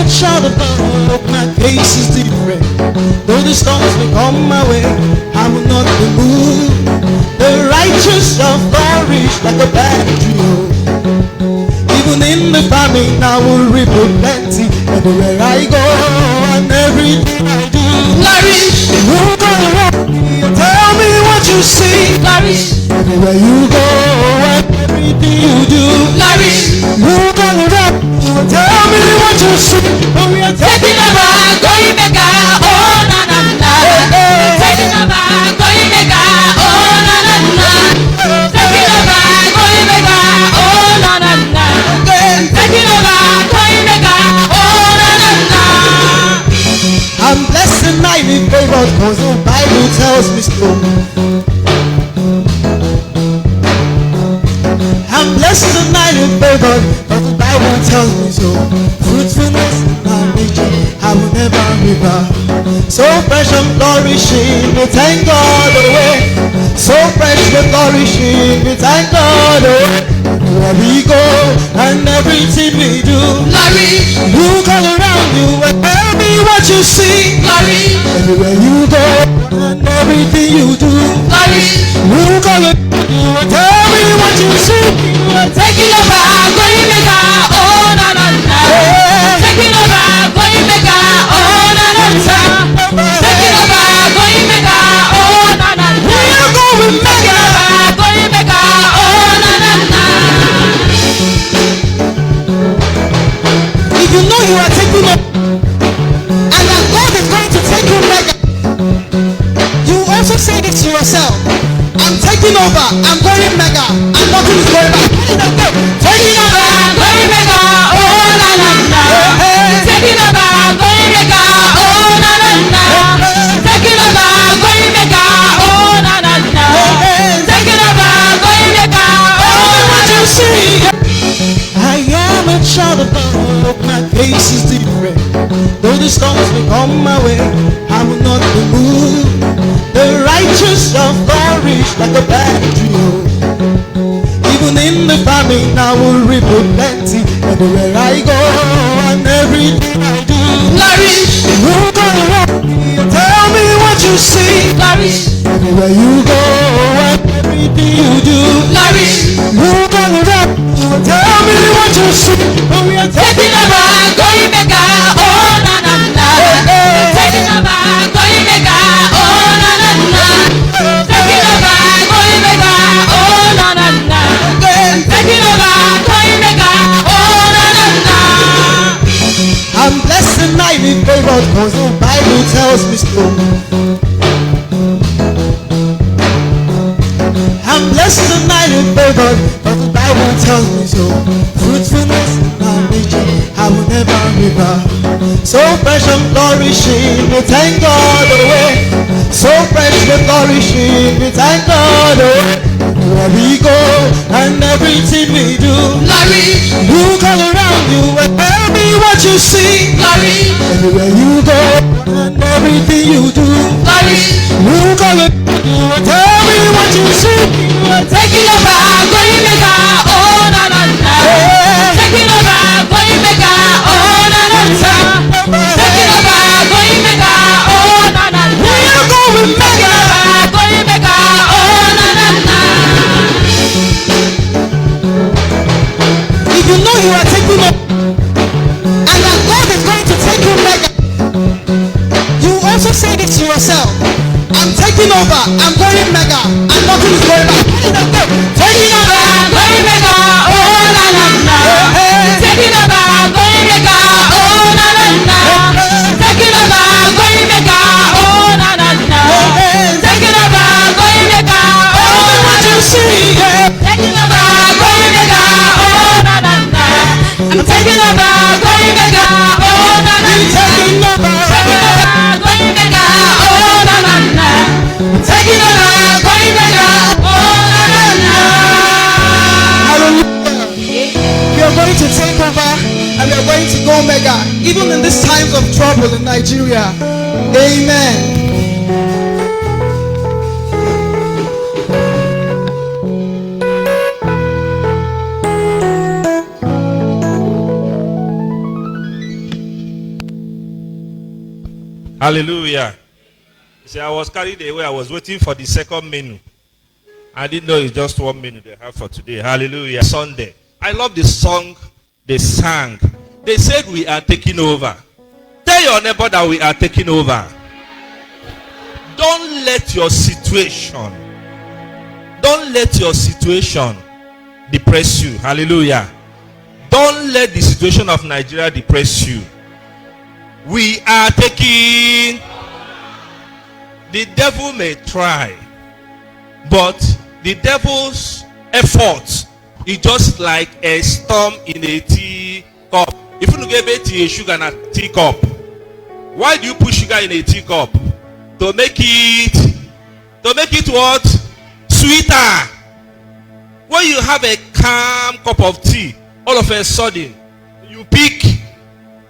child of God, my case is different. Though the storms may come my way, I will not be moved. The righteous shall flourish like a bad tree. Even in the famine, I will reap a plenty. Everywhere I go and everything I do, flourish. Look all around me and tell me what you see. Flourish. Everywhere you go and everything you do, flourish. Look all around me and tell me what you see. Oh, we are taking over, going mega. Oh, na na na. Taking over, going mega. Oh, na na na. Taking over, going mega. Oh, na na na. Taking over, going mega. Oh, na na na. I'm blessed and highly favored, cause the Bible tells me so. I'm blessed and highly favored, but the Bible tells me so. Fruitfulness in my nature, I will never river. So fresh and flourishing, we thank God away. So fresh and flourishing, we thank God away. Where we go and everything we do, flourish. Look all around you and tell me what you see, flourish. Everywhere you go and everything you do, flourish. Look all around you and tell me what you see. Taking over, going mega, oh na na na. Taking over, going mega, oh na na na. Taking over, going mega, oh na na na. We are going mega, going mega, oh na na na. If you know you are taking over and that God is going to take you mega, you also say this to yourself. I'm taking over, I'm going mega, and nothing is going back. Taking over, going mega, oh na na na. Taking over, going mega, oh na na na. Taking over, going mega, oh na na na. Taking over, going mega, oh what you see. I am a child of God, my case is different. Though the storms may come my way, I will not be moved. The righteous shall flourish like a bad tree. Even in the famine, I will reap a plenty. Everywhere I go and everything I do, flourish. Look all around me and tell me what you see, flourish. Everywhere you go and everything you do, flourish. Look all around me and tell me what you see. Oh, we are taking over, going mega, oh na na na. Taking over, going mega, oh na na na. Taking over, going mega, oh na na na. Taking over, going mega, oh na na na. I'm blessed and highly favored, cause the Bible tells me so. I'm blessed and highly favored, but the Bible tells me so. Fruitfulness in my nature, I will never river. So fresh and flourishing, we thank God away. So fresh and flourishing, we thank God away. Where we go and everything we do, flourish. Look all around you and tell me what you see, flourish. Everywhere you go and everything you do, flourish. Look all around you and tell me what you see. Taking over, going mega, oh na na na. Taking over, going mega, oh na na na. Taking over, going mega, oh na na na. We are going mega, going mega, oh na na na. If you know you are taking over and that God is going to take you mega, you also say this to yourself. I'm taking over, I'm going mega, and nothing is going back. Taking over, going mega, oh na na na. Taking over, going mega, oh na na na. Taking over, going mega, oh na na na. Taking over, going mega, oh what you see. Taking over, going mega, oh na na na. I'm taking over, going mega, oh na na na. Taking over, going mega, oh na na na. Taking over, going mega, oh na na na. Hallelujah. We are going to take over and we are going to go mega, even in these times of trouble in Nigeria. Amen. Hallelujah. See, I was carried away. I was waiting for the second menu. I didn't know it's just one menu they have for today. Hallelujah. Sunday. I love the song they sang. They said we are taking over. Tell your neighbor that we are taking over. Don't let your situation depress you. Hallelujah. Don't let the situation of Nigeria depress you. We are taking. The devil may try, but the devil's effort is just like a storm in a tea cup. If you give a tea, sugar in a teacup, why do you put sugar in a teacup? To make it what? Sweeter. When you have a calm cup of tea, all of a sudden you pick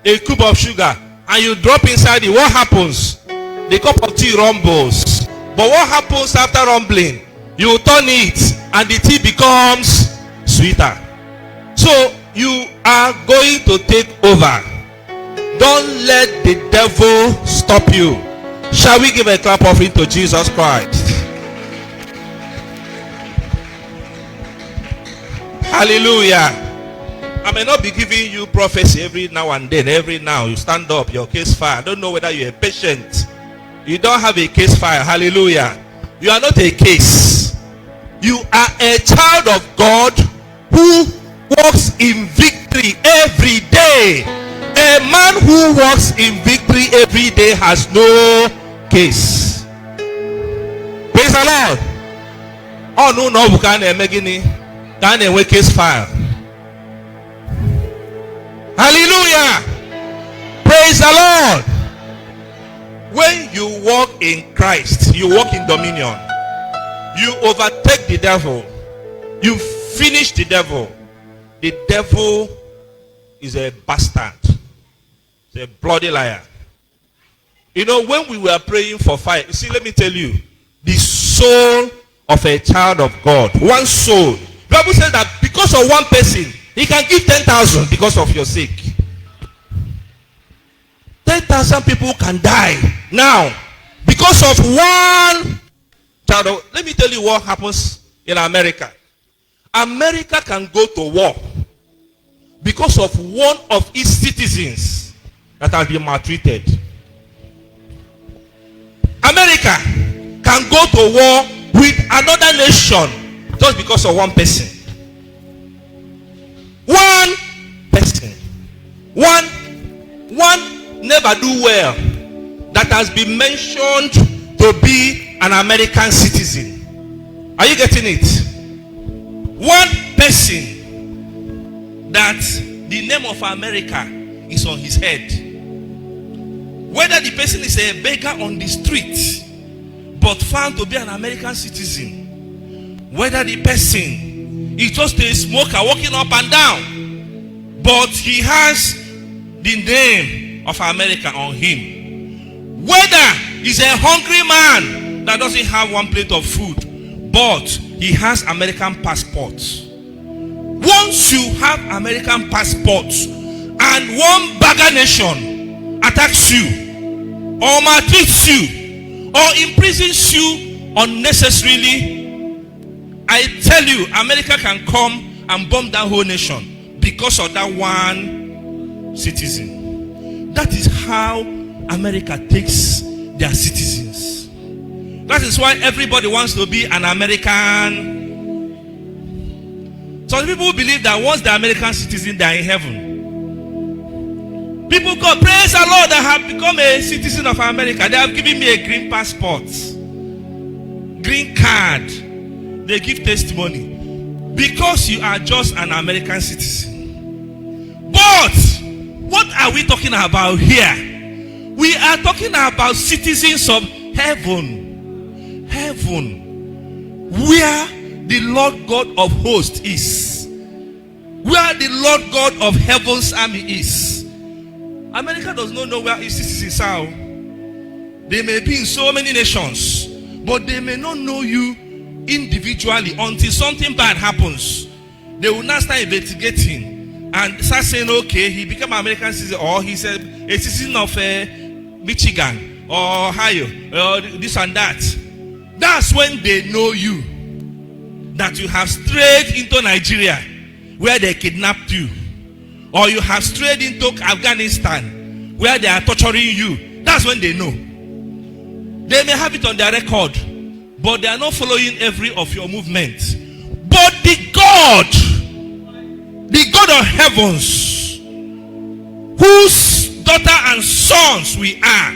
a cube of sugar and you drop inside it. What happens? The cup of tea rumbles. But what happens after rumbling? You turn it and the tea becomes sweeter. So you are going to take over. Don't let the devil stop you. Shall we give a clap offering to Jesus Christ? Hallelujah. I may not be giving you prophecy every now and then. Every now you stand up, your case file. I don't know whether you're a patient. You don't have a case file. Hallelujah. You are not a case. You are a child of God who walks in victory every day. A man who walks in victory every day has no case. Praise the Lord. Oh no, we can't make case file. Hallelujah. Praise the Lord. When you walk in Christ, you walk in dominion. You overtake the devil. You finish the devil. The devil is a bastard. He's a bloody liar. You know, when we were praying for fire, you see, let me tell you, the soul of a child of God, one soul. The Bible says that because of one person, he can give 10,000 because of your sake. 10,000 people can die now because of one child. Let me tell you what happens in America. America can go to war because of one of its citizens that has been maltreated. America can go to war with another nation just because of one person. One person. One never do well that has been mentioned to be an American citizen. Are you getting it? One person that the name of America is on his head. Whether the person is a beggar on the street but found to be an American citizen, whether the person is just a smoker walking up and down but he has the name of America on him, whether he's a hungry man that doesn't have one plate of food but he has American passports. Once you have American passports and one beggar nation attacks you or maltreats you or imprisons you unnecessarily, I tell you, America can come and bomb that whole nation because of that one citizen. That is how America takes their citizens. That is why everybody wants to be an American. Some people believe that once the American citizen, they are in heaven. People go, praise the Lord, I have become a citizen of America. They have given me a green passport, green card. They give testimony because you are just an American citizen. But what are we talking about here? We are talking about citizens of heaven. Heaven, where the Lord God of hosts is, where the Lord God of heaven's army is. America does not know where its citizens are. They may be in so many nations, but they may not know you individually until something bad happens. They will now start investigating and start saying, okay, he became an American citizen, or he's a citizen of Michigan, or Ohio or this and that, that's when they know you, that you have strayed into Nigeria where they kidnapped you, or you have strayed into Afghanistan where they are torturing you. That's when they know. They may have it on their record, but they are not following every of your movements. But the God of heavens, whose daughter and sons we are,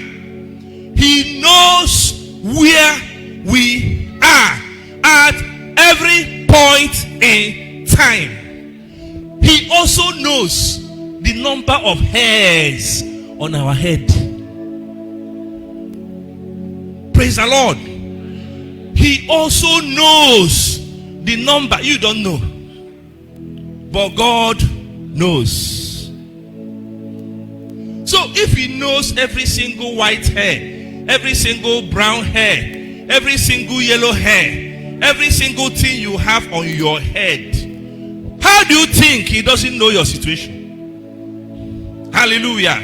He knows where we are at every point in time. He also knows the number of hairs on our head. Praise the Lord. He also knows the number. You don't know, but God knows. So if He knows every single white hair, every single brown hair, every single yellow hair, every single thing you have on your head, how do you think He doesn't know your situation? Hallelujah.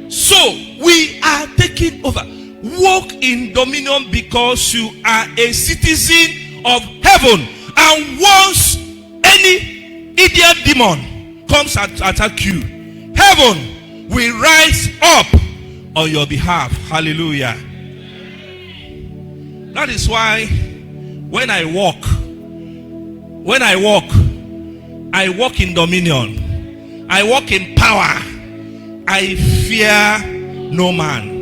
So we are taking over. Walk in dominion because you are a citizen of heaven. And once any idiot demon comes to attack you, heaven will rise up on your behalf. Hallelujah. That is why when I walk in dominion. I walk in power. I fear no man.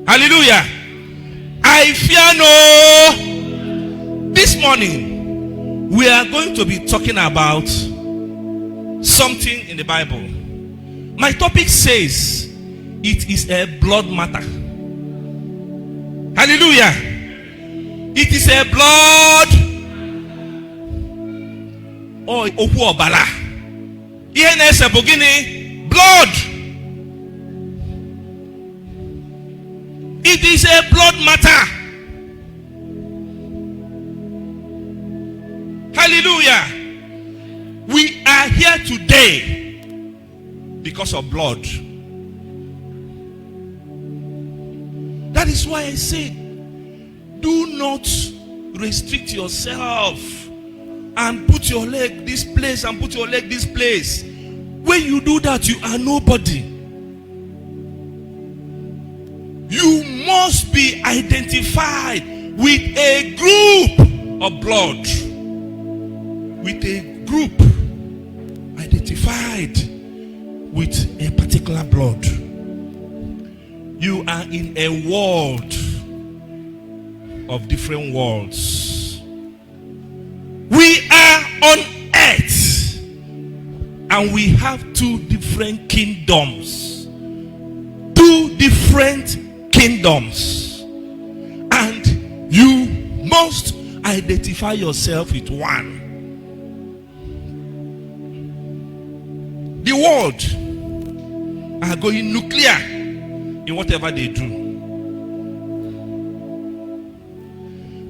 Hallelujah. I fear no. This morning, we are going to be talking about something in the Bible. My topic says it is a blood matter. Hallelujah. It is a blood. Oh, ohu obala. Ihe na-ese bụ gịnị? Blood. It is a blood matter. Hallelujah. We are here today because of blood. That is why I say, do not restrict yourself and put your leg this place and put your leg this place. When you do that, you are nobody. You must be identified with a group of blood. With a group identified with a particular blood. You are in a world of different worlds. We are on earth and we have two different kingdoms. Two different kingdoms. And you must identify yourself with one. The world are going nuclear in whatever they do.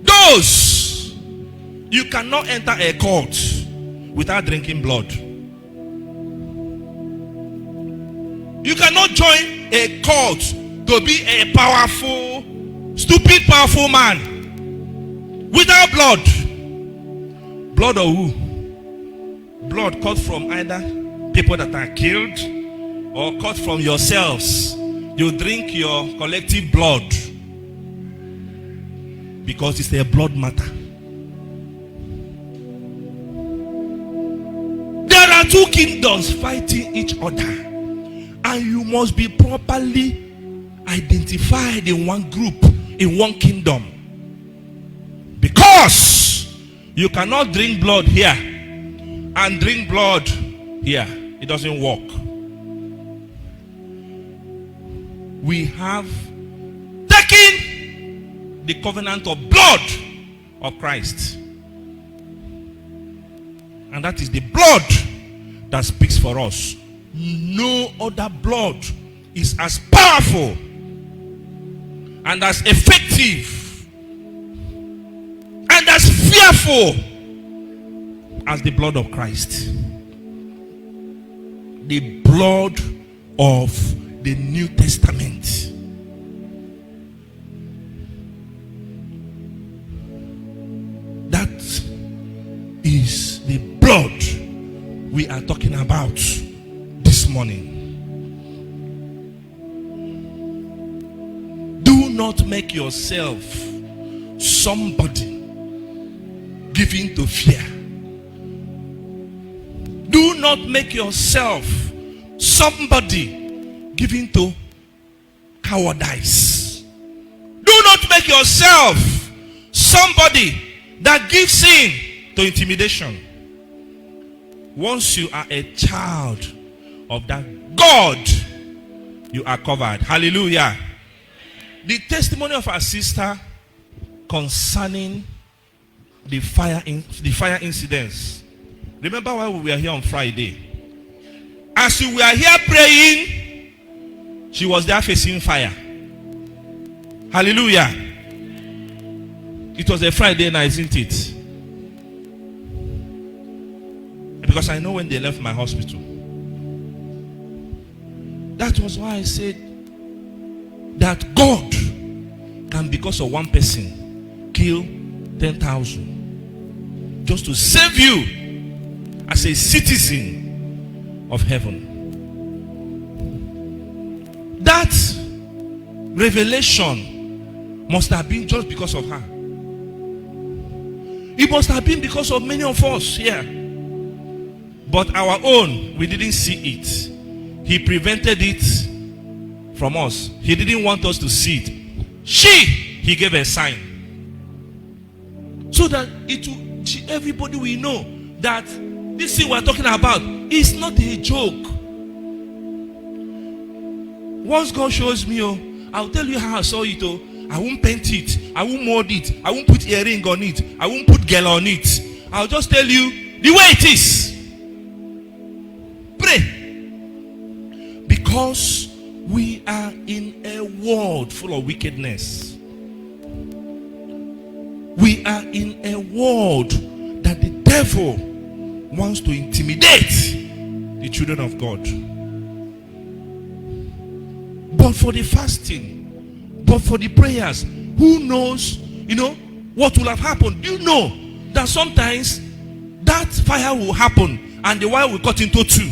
Those, you cannot enter a court without drinking blood. You cannot join a court to be a powerful, stupid, powerful man without blood. Blood of who? Blood cut from either people that are killed or cut from yourselves. You drink your collective blood because it's a blood matter. There are two kingdoms fighting each other, and you must be properly identified in one group, in one kingdom, because you cannot drink blood here and drink blood here. It doesn't work. We have taken the covenant of blood of Christ, and that is the blood that speaks for us. No other blood is as powerful and as effective and as fearful as the blood of Christ. The blood of the New Testament. That is the blood we are talking about this morning. Do not make yourself somebody given to fear. Do not make yourself somebody given to cowardice. Do not make yourself somebody that gives in to intimidation. Once you are a child of that God, you are covered. Hallelujah. The testimony of our sister concerning the fire incidents. Remember why we were here on Friday? As we were here praying, she was there facing fire. Hallelujah. It was a Friday night, isn't it? Because I know when they left my hospital. That was why I said that God can, because of one person, kill 10,000 just to save you as a citizen of heaven. That revelation must have been just because of her. It must have been because of many of us here. But our own, we didn't see it. He prevented it from us. He didn't want us to see it. He gave a sign. So that everybody will know that this thing we're talking about is not a joke. Once God shows me, I'll tell you how I saw it. I won't paint it. I won't mold it. I won't put earring on it. I won't put girl on it. I'll just tell you the way it is. Pray. Because we are in a world full of wickedness. We are in a world that the devil wants to intimidate the children of God. But for the fasting, but for the prayers, who knows, what will have happened? You know that sometimes that fire will happen and the wire will cut into two.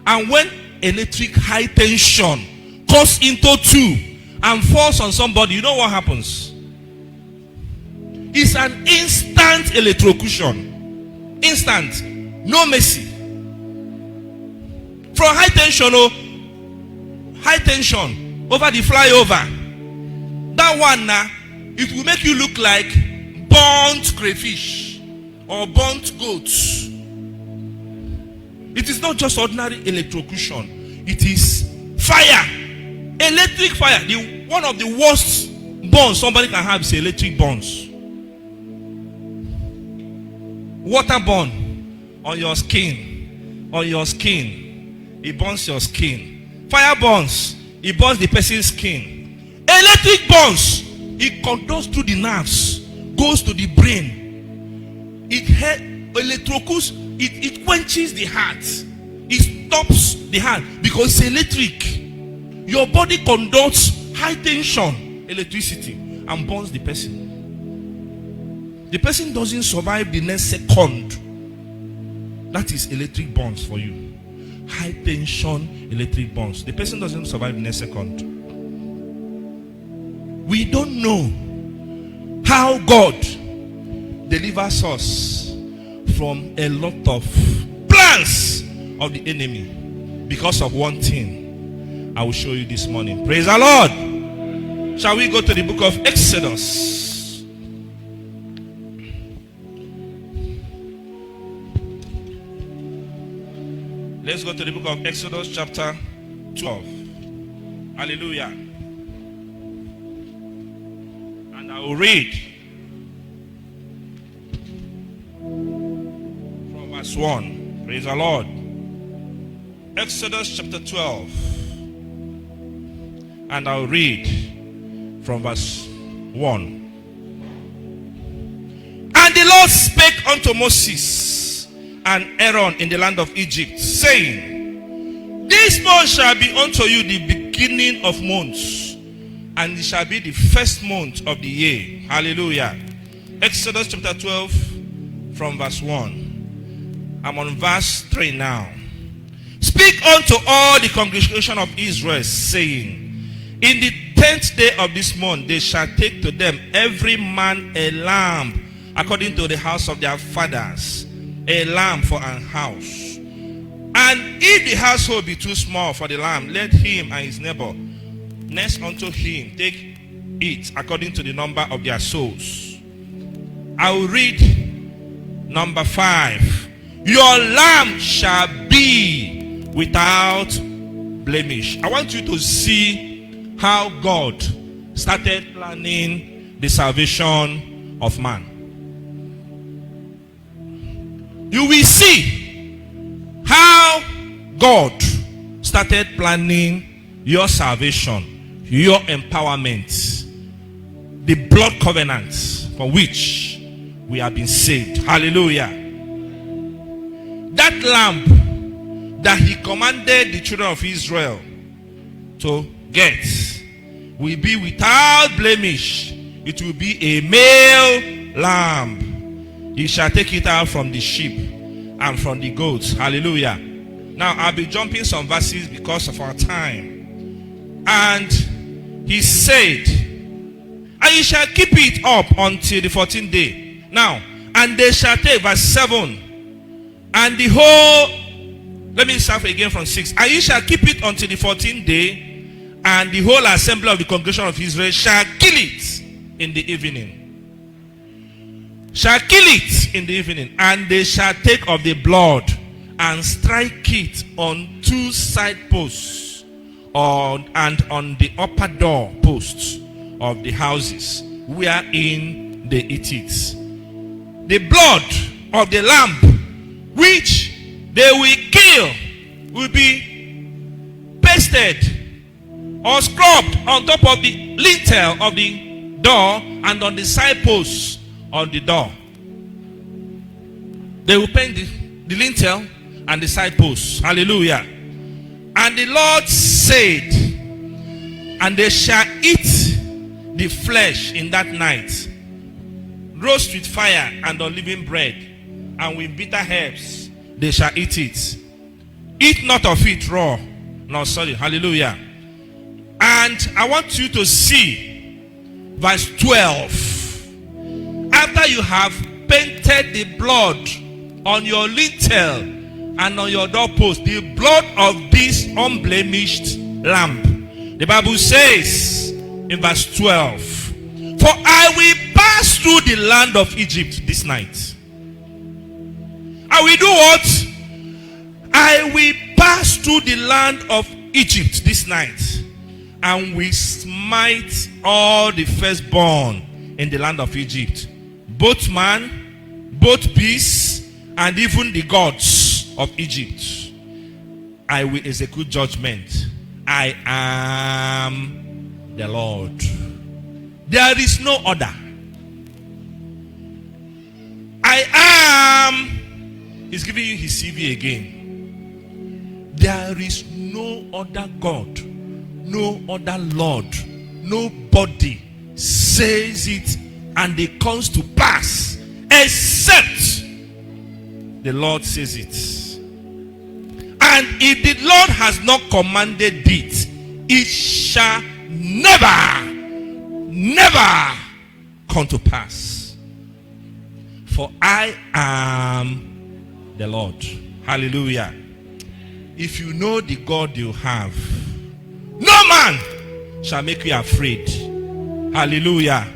And when electric high tension cuts into two and falls on somebody, you know what happens? It's an instant electrocution. Instant. No mercy. From high tension over the flyover. That one now, it will make you look like burnt crayfish or burnt goats. It is not just ordinary electrocution. It is fire. Electric fire. One of the worst burns somebody can have is electric burns. Water burn on your skin. On your skin. It burns your skin. Fire burns. It burns the person's skin. Electric burns. It conducts through the nerves. Goes to the brain. It electrocutes. It quenches the heart. It stops the heart because it's electric. Your body conducts high tension electricity and burns the person. The person doesn't survive the next second. That is electric burns for you. High tension electric burns. The person doesn't survive the next second. We don't know how God delivers us from a lot of plans of the enemy because of one thing I will show you this morning. Praise the Lord. Shall we go to the book of Exodus? Let's go to the book of Exodus chapter 12. Hallelujah. And I will read from verse 1. Praise the Lord. Exodus chapter 12. And I will read from verse 1. And the Lord spake unto Moses and Aaron in the land of Egypt, saying, This month shall be unto you the beginning of months, and it shall be the first month of the year. Hallelujah. Exodus chapter 12 from verse 1. I'm on verse 3 now. Speak unto all the congregation of Israel, saying, in the 10th day of this month they shall take to them every man a lamb, according to the house of their fathers, a lamb for an house. And if the household be too small for the lamb, let him and his neighbor next unto him take it according to the number of their souls. I will read number 5. Your lamb shall be without blemish. I want you to see how God started planning the salvation of man. You will see how God started planning your salvation, your empowerment, the blood covenant for which we have been saved. Hallelujah. That lamb that he commanded the children of Israel to get will be without blemish. It will be a male lamb. He shall take it out from the sheep and from the goats. Hallelujah. Now I'll be jumping some verses because of our time. And he said, and you shall keep it up until the 14th day. Now, and they shall take, verse 7, and the whole, let me start again from 6. And you shall keep it until the 14th day, and the whole assembly of the congregation of Israel shall kill it in the evening. Shall kill it in the evening, and they shall take of the blood and strike it on 2 side posts and on the upper door posts of the houses wherein they eat it. The blood of the lamb which they will kill will be pasted or scrubbed on top of the lintel of the door and on the side posts on the door. They will paint the lintel and the side posts. Hallelujah. And the Lord said, and they shall eat the flesh in that night, roast with fire and unleavened bread, and with bitter herbs they shall eat it. Eat not of it raw, nor solid. Hallelujah. And I want you to see verse 12. After you have painted the blood on your lintel and on your doorpost, the blood of this unblemished lamb, the Bible says in verse 12, for I will pass through the land of Egypt this night. I will do what? I will pass through the land of Egypt this night, and will smite all the firstborn in the land of Egypt, both man, both beasts, and even the gods of Egypt. I will execute judgment. I am the Lord. There is no other. I am. He's giving you his CV again. There is no other God, no other Lord. Nobody says it and it comes to pass except the Lord says it. And if the Lord has not commanded it, it shall never come to pass. For I am the Lord. Hallelujah. If you know the God you have, no man shall make you afraid. Hallelujah.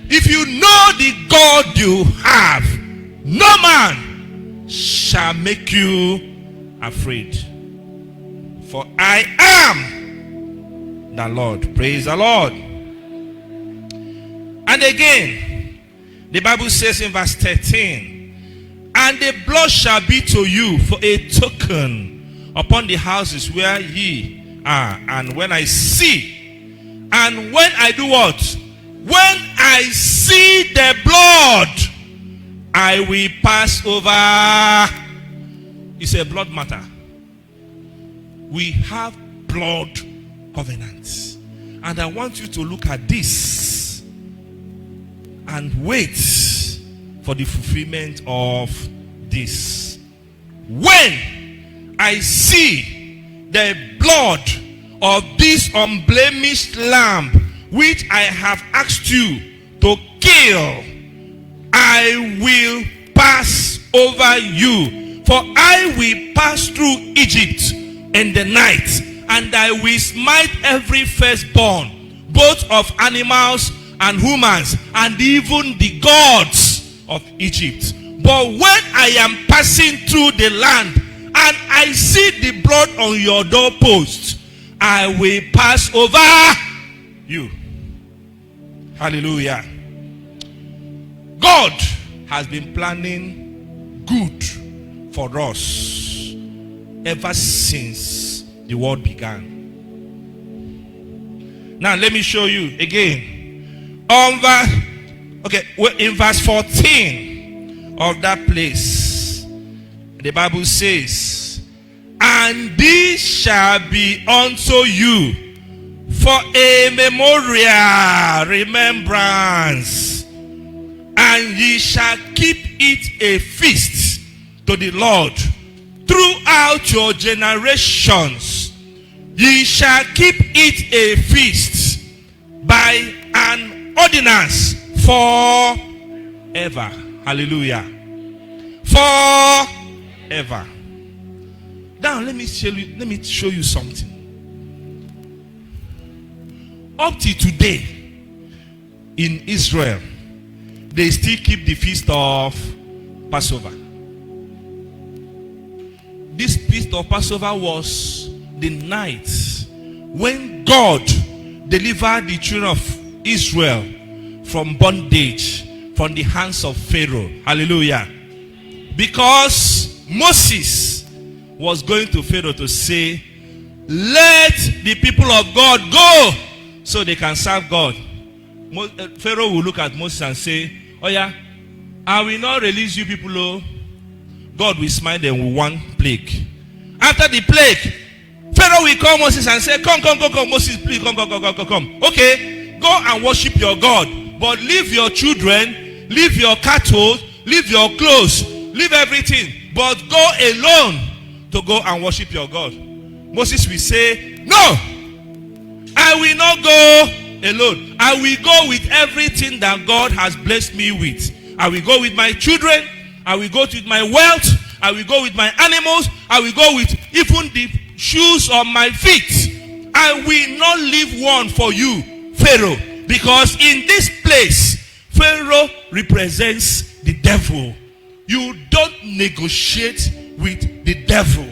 If you know the God you have, no man shall make you afraid. For I am the Lord. Praise the Lord. And again, the Bible says in verse 13, and the blood shall be to you for a token upon the houses where ye are. And when I see, and when I do what? When I see the blood, I will pass over. It's a blood matter. we have blood covenants. And I want you to look at this and wait for the fulfillment of this. When I see the blood of this unblemished lamb which I have asked you to kill, I will pass over you, for I will pass through Egypt in the night, and I will smite every firstborn, both of animals and humans, and even the gods of Egypt. But when I am passing through the land, and I see the blood on your doorposts, I will pass over you. Hallelujah. God has been planning good for us ever since the world began. Now let me show you again. In verse 14 of that place, the Bible says, and this shall be unto you for a memorial remembrance, and ye shall keep it a feast to the Lord throughout your generations. Ye shall keep it a feast by an ordinance forever. Hallelujah. Forever. Now let me show you something. Up to today in Israel, they still keep the feast of Passover. This feast of Passover was the night when God delivered the children of Israel from bondage, from the hands of Pharaoh. Hallelujah. Because Moses was going to Pharaoh to say, let the people of God go so they can serve God. Pharaoh will look at Moses and say, oh yeah, I will not release you people. Oh. God will smite them with one plague. After the plague, Pharaoh will call Moses and say, come. Moses, please, come. Okay, go and worship your God. But leave your children, leave your cattle, leave your clothes, leave everything. But go alone to go and worship your God. Moses will say, no, I will not go alone. I will go with everything that God has blessed me with. I will go with my children. I will go with my wealth. I will go with my animals. I will go with even the shoes on my feet. I will not leave one for you, Pharaoh. Because in this place, Pharaoh represents the devil. You don't negotiate with the devil.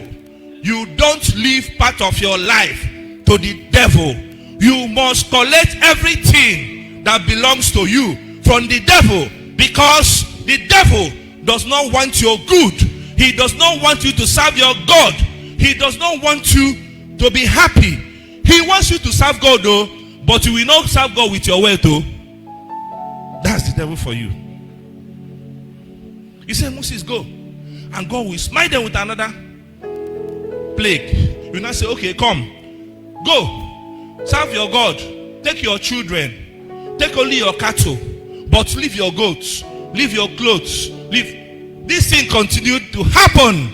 You don't leave part of your life to the devil. You must collect everything that belongs to you from the devil, because the devil does not want your good. He does not want you to serve your God. He does not want you to be happy. He wants you to serve God though, but you will not serve God with your wealth though. That's the devil for you. He said, Moses, go. And God will smite them with another plague. You will not say, okay, come. Go. Serve your God. Take your children. Take only your cattle. But leave your goats. Leave your clothes. Leave. This thing continued to happen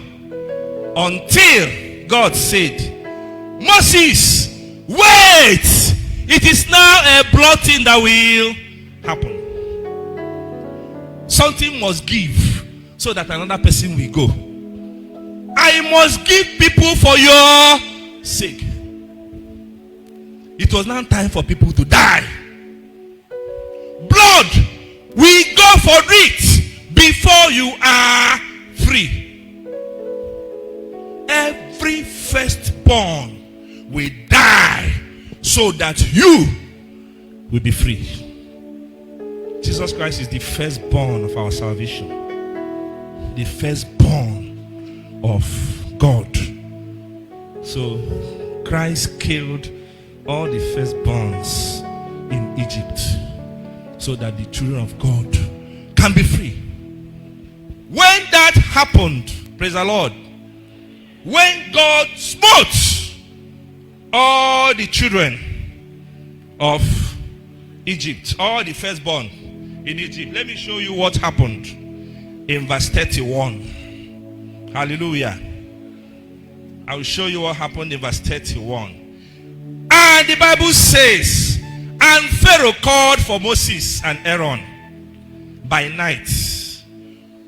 until God said, Moses, wait. It is now a blood thing that will happen. Something must give so that another person will go. I must give people for your sake. It was now time for people to die. Blood, we go for it before you are free. Every firstborn will die so that you will be free. Jesus Christ is the firstborn of our salvation. The firstborn of God. So Christ killed all the firstborns in Egypt so that the children of God can be free. When that happened, praise the Lord, when God smote all the children of Egypt, all the firstborn in Egypt. Let me show you what happened in verse 31. Hallelujah. I will show you what happened in verse 31. And the Bible says, and Pharaoh called for Moses and Aaron by night.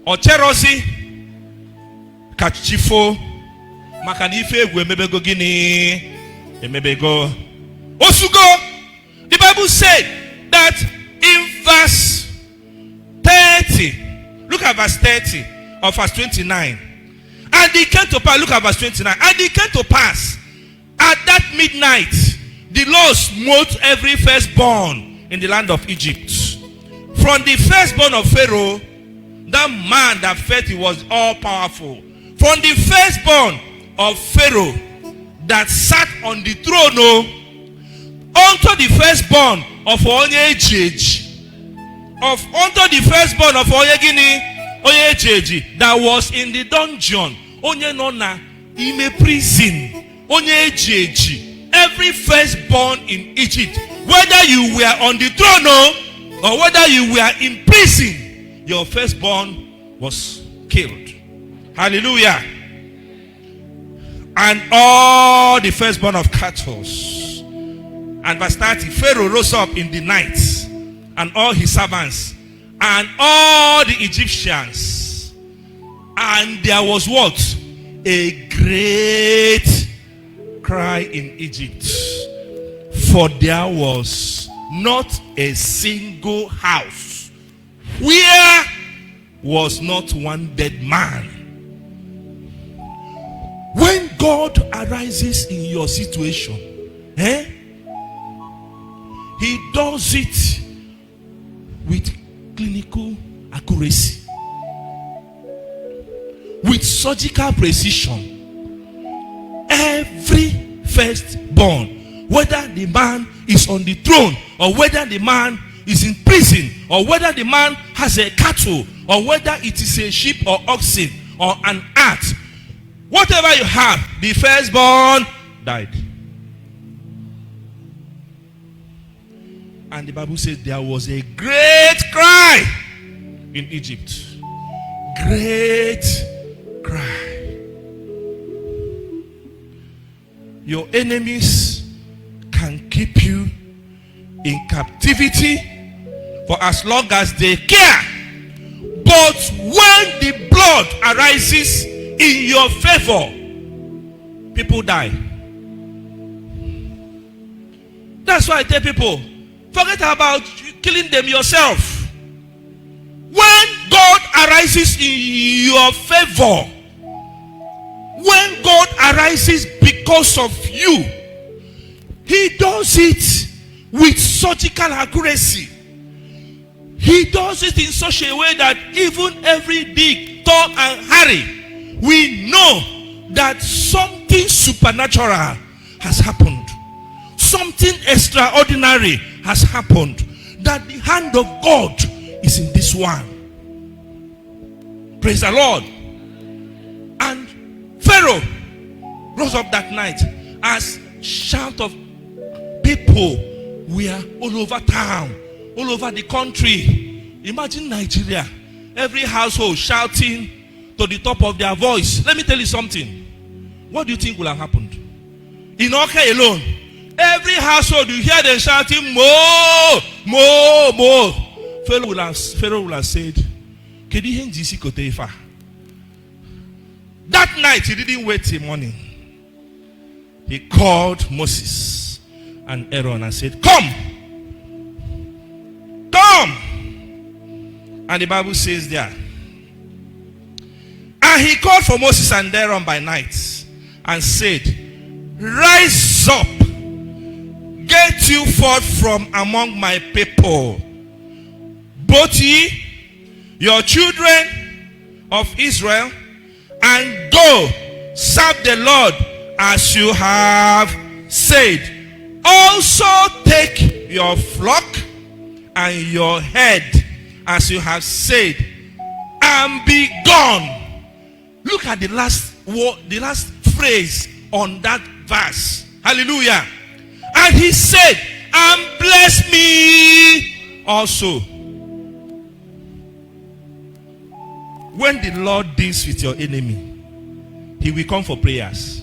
Ocherosi kachifo makanife emebego gini emebego osugo. The Bible said that in verse 30, look at verse 30 of verse 29. And it came to pass, look at verse 29. And it came to pass at that midnight, the Lord smote every firstborn in the land of Egypt. From the firstborn of Pharaoh, that man that felt he was all powerful. From the firstborn of Pharaoh that sat on the throne, unto the firstborn of Onyejeji, unto the firstborn of Onyejeji that was in the dungeon, Onye nona in a prison, Onyejeji. Every firstborn in Egypt, whether you were on the throne or whether you were in prison, your firstborn was killed. Hallelujah. And all the firstborn of cattle. And verse 30, Pharaoh rose up in the night, and all his servants, and all the Egyptians. And there was what? A great cry in Egypt. For there was not a single house where was not one dead man. When God arises in your situation, He does it with clinical accuracy, with surgical precision. Every firstborn, whether the man is on the throne, or whether the man is in prison, or whether the man has a cattle, or whether it is a sheep or oxen or an ass, whatever you have, the firstborn died. And the Bible says there was a great cry in Egypt. Great cry. Your enemies can keep you in captivity for as long as they care. But when the blood arises in your favor, people die. That's why I tell people, forget about killing them yourself. When God arises in your favor, when God arises because of you, He does it with surgical accuracy. He does it in such a way that even every Dick, Tom, and Harry, we know that something supernatural has happened. Something extraordinary has happened. That the hand of God is in this one. Praise the Lord. And Pharaoh rose up that night as shout of people were all over town, all over the country. Imagine Nigeria, every household shouting to the top of their voice. Let me tell you something. What do you think will have happened? In Oka alone, every household you hear them shouting, "Mo, Mo, Mo." Pharaoh will have said, that night he didn't wait till morning. He called Moses and Aaron and said, "Come, come." And the Bible says there, and he called for Moses and Aaron by night and said, "Rise up, get you forth from among my people, both ye, your children of Israel, and go serve the Lord as you have said. Also take your flock and your head as you have said, and be gone." Look at the last word, the last phrase on that verse. Hallelujah. And he said, and bless me also. When the Lord deals with your enemy, he will come for prayers.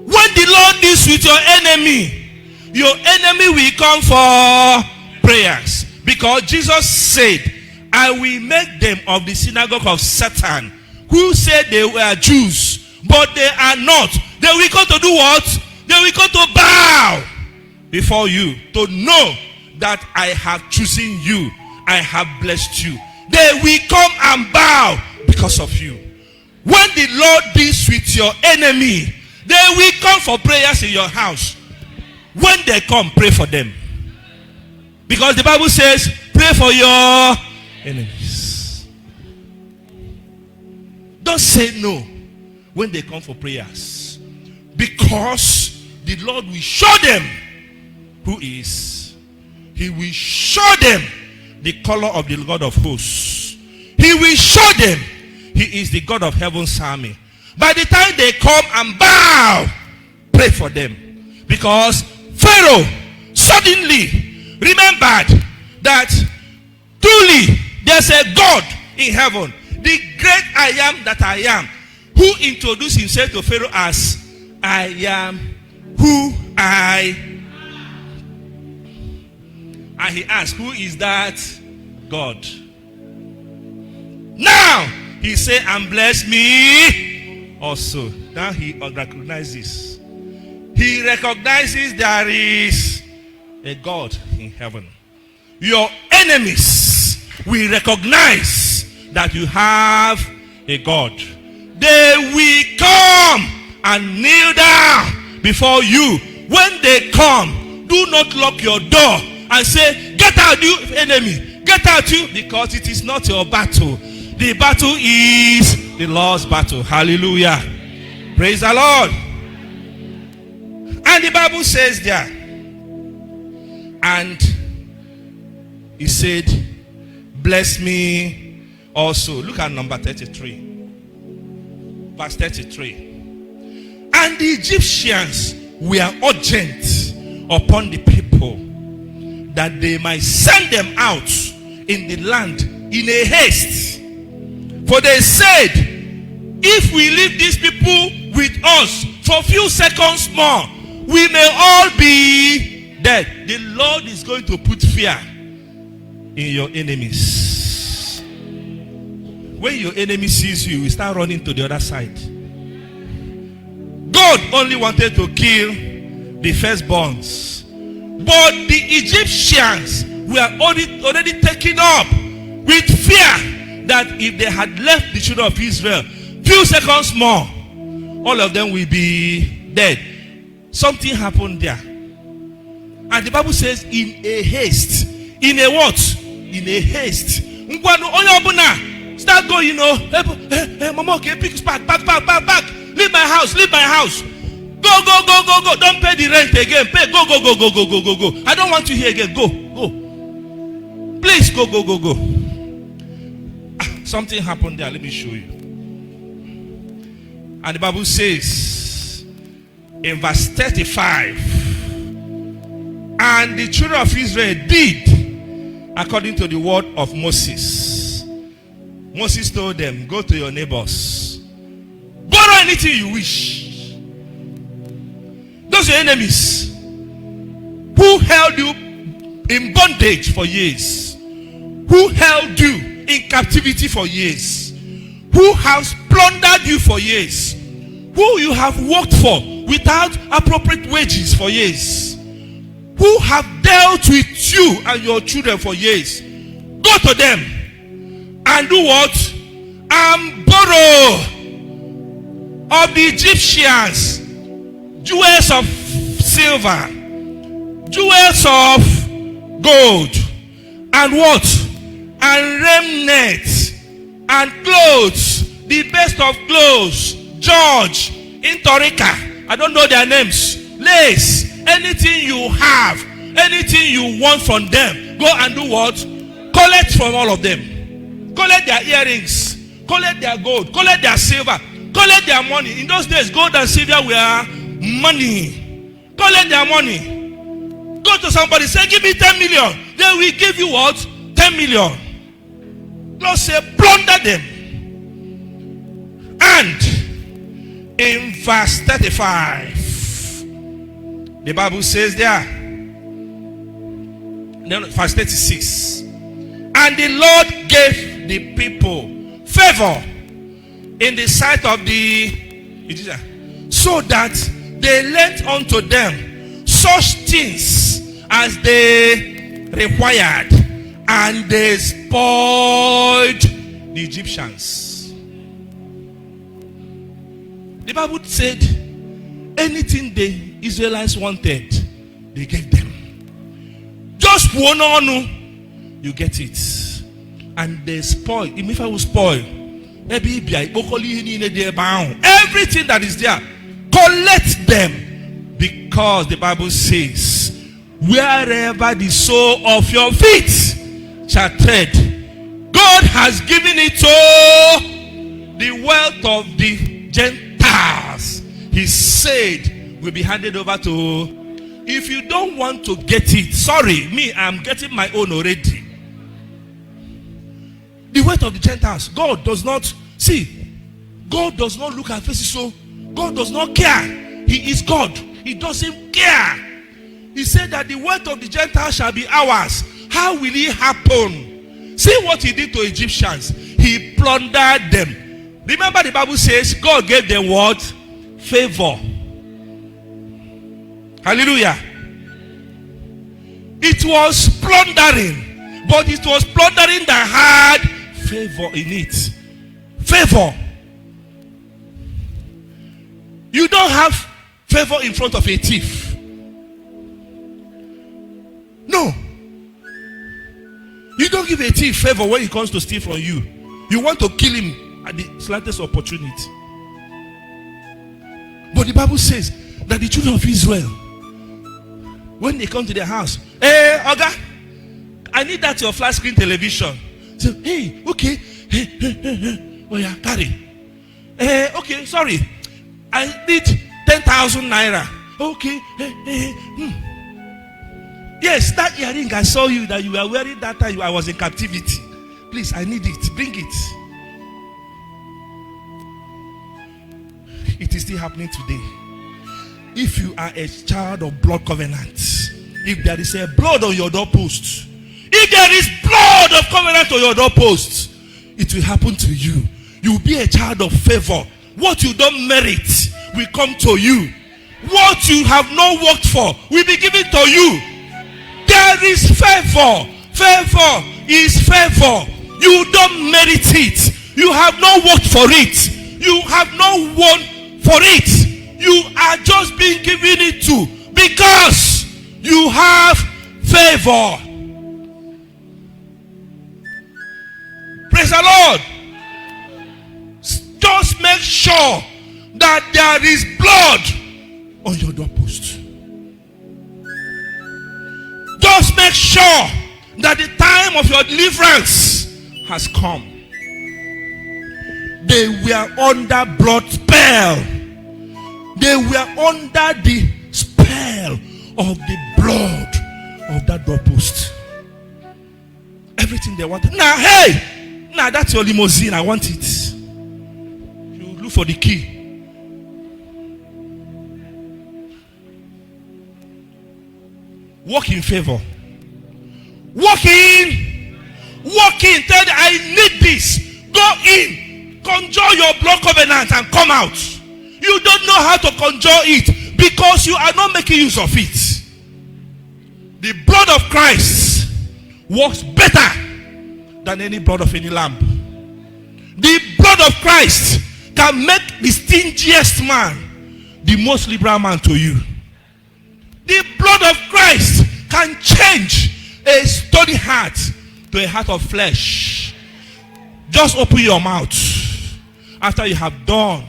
When the Lord deals with your enemy will come for prayers. Because Jesus said, I will make them of the synagogue of Satan, who said they were Jews, but they are not. They will come to do what? They will come to bow before you, to know that I have chosen you, I have blessed you. They will come and bow because of you. When the Lord deals with your enemy, they will come for prayers in your house. When they come, pray for them. Because the Bible says, pray for your enemies. Don't say no when they come for prayers. Because the Lord will show them who He is. He will show them the color of the God of hosts. He will show them He is the God of heaven's army. By the time they come and bow, pray for them. Because Pharaoh suddenly remembered that truly there's a God in heaven, the great I am that I am, who introduced himself to Pharaoh as I am who I am. And he asked, who is that God? Now he said, and bless me also. Now he recognizes. He recognizes there is a God in heaven. Your enemies will recognize that you have a God. They will come and kneel down before you. When they come, do not lock your door and say, get out, you enemy. Get out, you. Because it is not your battle. The battle is the Lord's battle. Hallelujah. Praise the Lord. And the Bible says there, and he said, bless me also. Look at number 33. Verse 33. And the Egyptians were urgent upon the people that they might send them out in the land in a haste. For they said, if we leave these people with us for a few seconds more, we may all be dead. The Lord is going to put fear in your enemies. When your enemy sees you, you start running to the other side. God only wanted to kill the firstborns, but the Egyptians were already taken up with fear that if they had left the children of Israel few seconds more, all of them will be dead. Something happened there. And the Bible says, in a haste. In a what? In a haste. Start going, hey, mama, okay, pick back. Leave my house. Go. Don't pay the rent again. Pay. Go. I don't want you here again. Go. Please, go. Something happened there. Let me show you. And the Bible says in verse 35, and the children of Israel did according to the word of Moses. Moses told them, go to your neighbors, borrow anything you wish. Those are your enemies who held you in bondage for years, who held you in captivity for years, who has plundered you for years, who you have worked for without appropriate wages for years, who have dealt with you and your children for years. Go to them and do what? And borrow of the Egyptians jewels of silver, jewels of gold, and what? And remnants, and clothes, the best of clothes, George, Intorica, I don't know their names, lace, anything you have, anything you want from them, go and do what? Collect from all of them. Collect their earrings, collect their gold, collect their silver, collect their money. In those days, gold and silver were money. Collect their money. Go to somebody, say, give me 10 million. They will give you what? 10 million. Lord say, plunder them. And in verse 35, the Bible says there, verse 36, and the Lord gave the people favor in the sight of the Egyptians, so that they lent unto them such things as they required, and they spoiled the Egyptians. The Bible said anything the Israelites wanted, they gave them. Just one on, you get it. And they spoil. If I will spoil, everything that is there, collect them. Because the Bible says, wherever the sole of your feet shall tread, God has given it to the wealth of the Gentiles. He said will be handed over to. If you don't want to get it, sorry, me, I'm getting my own already. The wealth of the Gentiles. God does not look at faces, so God does not care. He is God. He doesn't care. He said that the wealth of the Gentiles shall be ours. How will it happen? See what he did to Egyptians. He plundered them. Remember the Bible says God gave them what? Favor. Hallelujah. It was plundering, but it was plundering that had favor in it. Favor. You don't have favor in front of a thief. No. You don't give a thief favor when he comes to steal from you. You want to kill him at the slightest opportunity. But the Bible says that the children of Israel, when they come to their house, hey, Oga, I need that your flat screen television. So, hey, okay. Hey. Oh yeah, carry. Okay, sorry. I need 10,000 naira. Okay. Yes, that earring I saw you that you were wearing that time I was in captivity. Please, I need it. Bring it. It is still happening today. If you are a child of blood covenant, if there is a blood on your doorpost, if there is blood of covenant on your doorpost, it will happen to you. You will be a child of favor. What you don't merit will come to you. What you have not worked for will be given to you. There is favor. Favor is favor. You don't merit it. You have not worked for it. You have not won for it. You are just being given it to because you have favor. Praise the Lord. Just make sure that there is blood on your doorpost. Just make sure that the time of your deliverance has come. They were under blood spell. They were under the spell of the blood of that doorpost. Everything they wanted. Now, hey! Now, that's your limousine. I want it. You look for the key. Walk in favor. Walk in. Walk in. Tell them, I need this. Go in. Conjure your blood covenant and come out. You don't know how to conjure it because you are not making use of it. The blood of Christ works better than any blood of any lamb. The blood of Christ can make the stingiest man the most liberal man to you. The blood of Christ can change a stony heart to a heart of flesh. Just open your mouth after you have done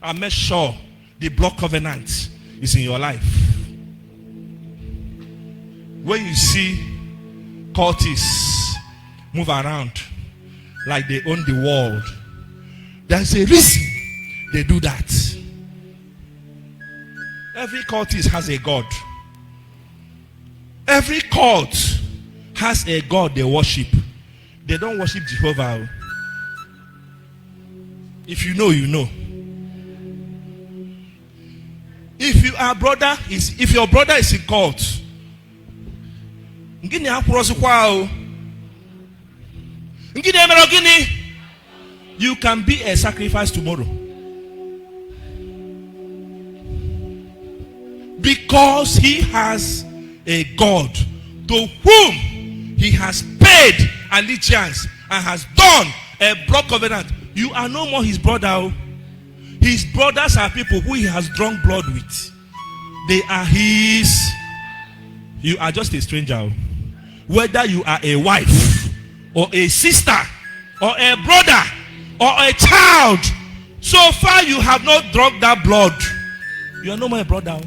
and make sure the blood covenant is in your life. When you see cultists move around like they own the world, there's a reason they do that. Every cultist has a god. Every cult has a god they worship. They don't worship Jehovah. If you know, you know. If your brother is in cult, you can be a sacrifice tomorrow. Because he has a God to whom he has paid allegiance and has done a blood covenant. You are no more his brother. His brothers are people who he has drunk blood with. They are his. You are just a stranger. Whether you are a wife or a sister or a brother or a child, so far you have not drunk that blood, you are no more a brother.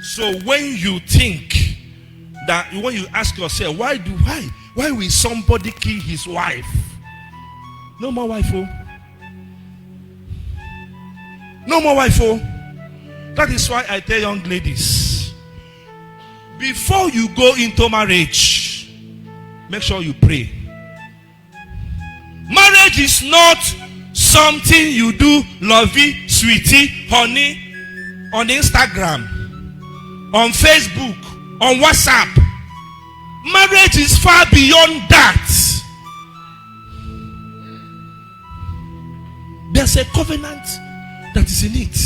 So when you think that, when you ask yourself, why will somebody kill his wife? No more wife. No more wife. That is why I tell young ladies, before you go into marriage, make sure you pray. Marriage is not something you do lovey, sweetie, honey, on Instagram, on Facebook, on WhatsApp. Marriage is far beyond that. There's a covenant that is in it.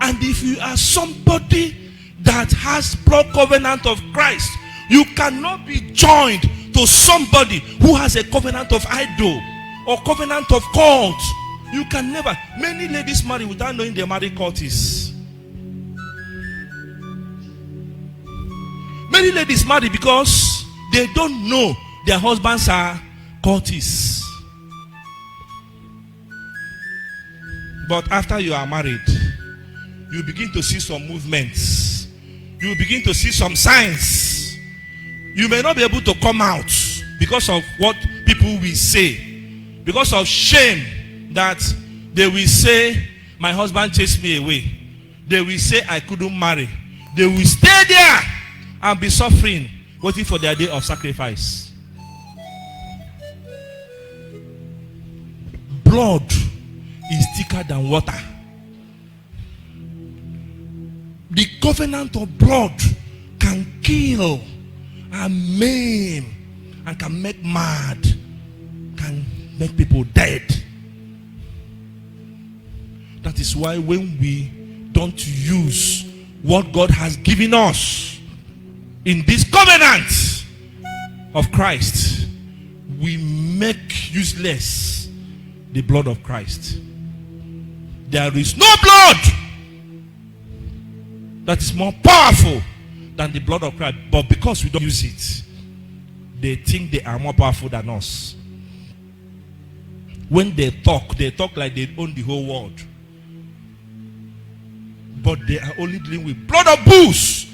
And if you are somebody that has blood covenant of Christ, you cannot be joined to somebody who has a covenant of idol or covenant of cult. You can never. Many ladies marry without knowing they marry cultists. Many ladies marry because they don't know their husbands are cultists. But after you are married, you begin to see some movements. You begin to see some signs. You may not be able to come out because of what people will say. Because of shame that they will say, my husband chased me away. They will say, I couldn't marry. They will stay there and be suffering, waiting for their day of sacrifice. Blood is thicker than water. The covenant of blood can kill and maim and can make mad, can make people dead. That is why when we don't use what God has given us in this covenant of Christ, we make useless the blood of Christ. There is no blood that is more powerful than the blood of Christ. But because we don't use it, they think they are more powerful than us. When they talk like they own the whole world. But they are only dealing with blood of bulls,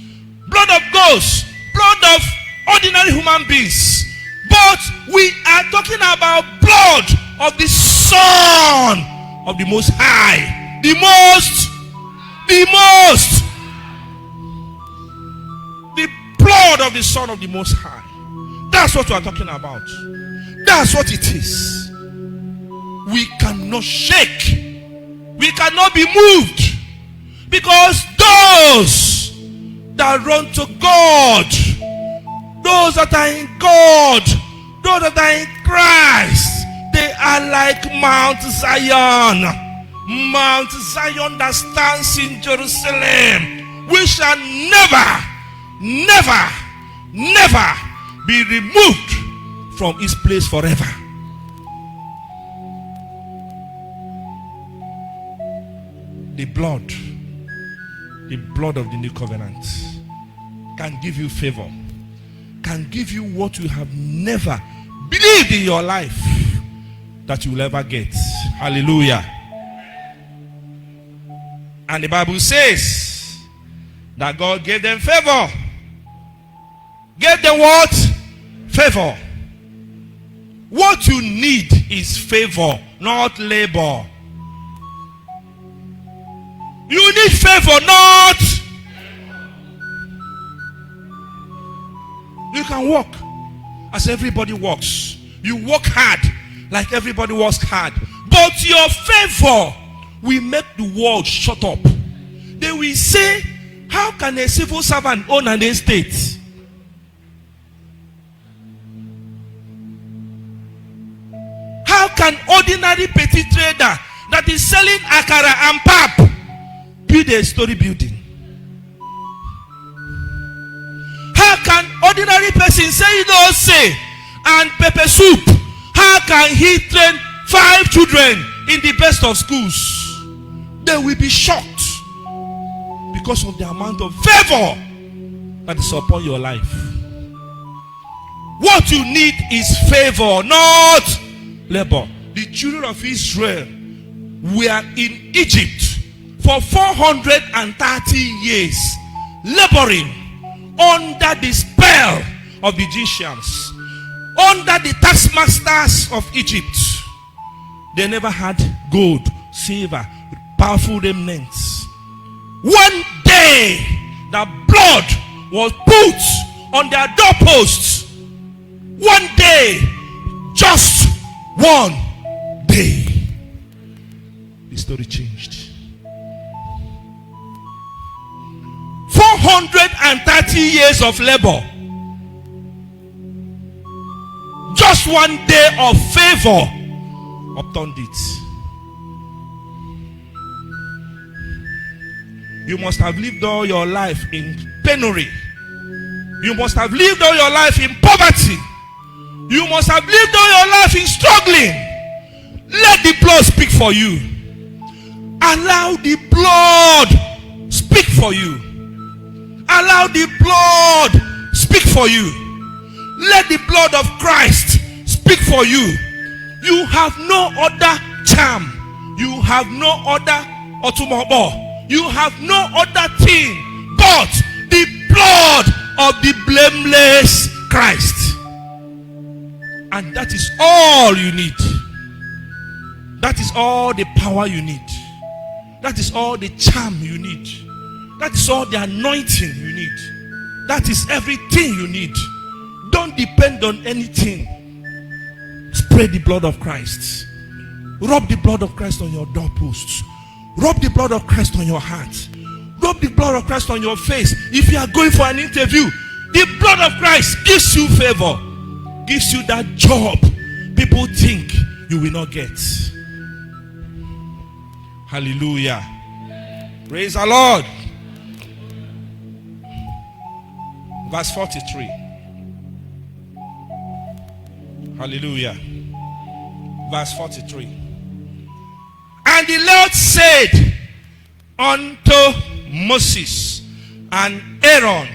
blood of goats, blood of ordinary human beings. But we are talking about blood of the Son of the Most High. The blood of the Son of the Most High. That's what we are talking about. That's what it is. We cannot shake. We cannot be moved. Because those that run to God, those that are in God, those that are in Christ, they are like Mount Zion. Mount Zion that stands in Jerusalem. We shall never be removed from its place forever. The blood of the new covenant can give you favor, can give you what you have never believed in your life that you will ever get. Hallelujah. And the Bible says that God gave them favor. Gave them what? Favor. What you need is favor, not labor. You need favor, not. You can walk as everybody walks. You work hard like everybody works hard. But your favor will make the world shut up. They will say, how can a civil servant own an estate? How can ordinary petty trader that is selling akara and pap build a story building? How can ordinary person say no say and pepper soup? How can he train 5 children in the best of schools? They will be shocked because of the amount of favor that is upon your life. What you need is favor, not labor. The children of Israel were in Egypt for 430 years, laboring under the spell of the Egyptians, under the taskmasters of Egypt. They never had gold, silver, powerful remnants. One day, the blood was put on their doorposts. One day, just one day, the story changed. 430 years of labor, just one day of favor upturned it. You must have lived all your life in penury. You must have lived all your life in poverty. You must have lived all your life in struggling. Let the blood speak for you. Allow the blood speak for you. Allow the blood speak for you. Let the blood of Christ speak for you. You have no other charm. You have no other automobile. You have no other thing but the blood of the blameless Christ. And that is all you need. That is all the power you need. That is all the charm you need. That is all the anointing you need. That is everything you need. Don't depend on anything. Spread the blood of Christ. Rub the blood of Christ on your doorposts. Rub the blood of Christ on your heart. Rub the blood of Christ on your face. If you are going for an interview, the blood of Christ gives you favor. Gives you that job people think you will not get. Hallelujah. Praise the Lord. Verse 43. Hallelujah. Verse 43. And the Lord said unto Moses and Aaron,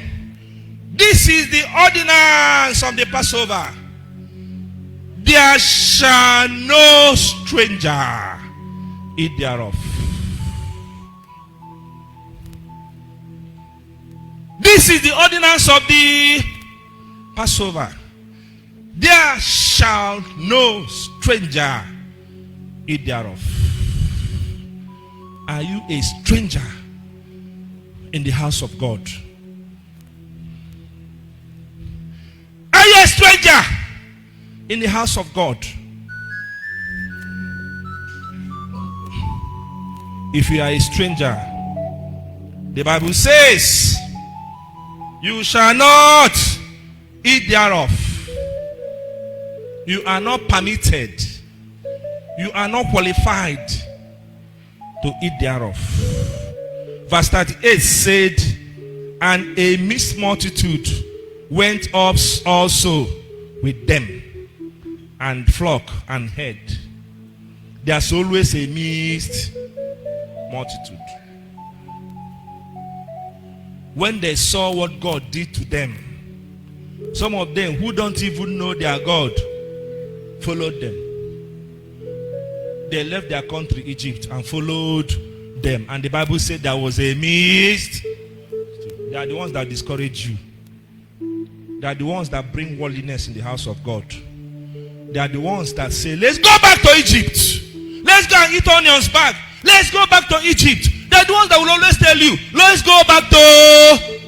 this is the ordinance of the Passover. There shall no stranger eat thereof. This is the ordinance of the Passover. There shall no stranger eat thereof. Are you a stranger in the house of God? Are you a stranger in the house of God? If you are a stranger, the Bible says, you shall not eat thereof. You are not permitted. You are not qualified to eat thereof. Verse 38 said, and a mixed multitude went up also with them, and flock and herd. There's always a mixed multitude. When they saw what God did to them, some of them who don't even know their God followed them. They left their country, Egypt, and followed them. And the Bible said there was a mist. They are the ones that discourage you. They are the ones that bring worldliness in the house of God. They are the ones that say, let's go back to Egypt. Let's go and eat onions back. Let's go back to Egypt. They're the ones that will always tell you, let's go back to...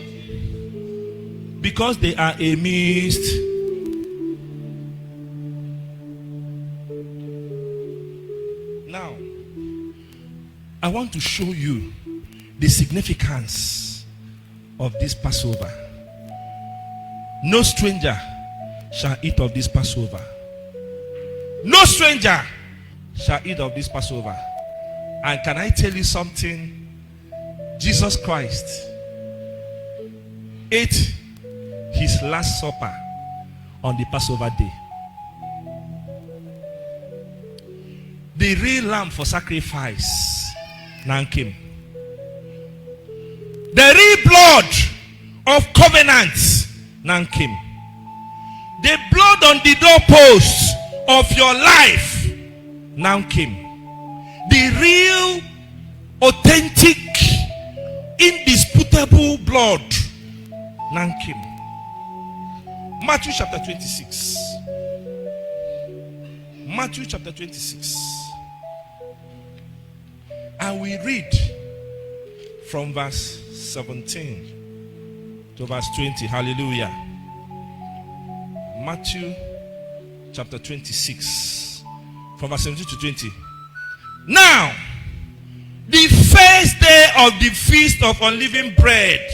Because they are a mist. Now, I want to show you the significance of this Passover. No stranger shall eat of this Passover. No stranger shall eat of this Passover. And can I tell you something? Jesus Christ ate his last supper on the Passover day. The real lamb for sacrifice now came. The real blood of covenant now came. The blood on the doorposts of your life now came. The real, authentic, indisputable blood now came. Matthew chapter 26. Matthew chapter 26. And we read from verse 17 to verse 20. Hallelujah. Matthew chapter 26 from verse 17 to 20. Now, the first day of the feast of unleavened bread,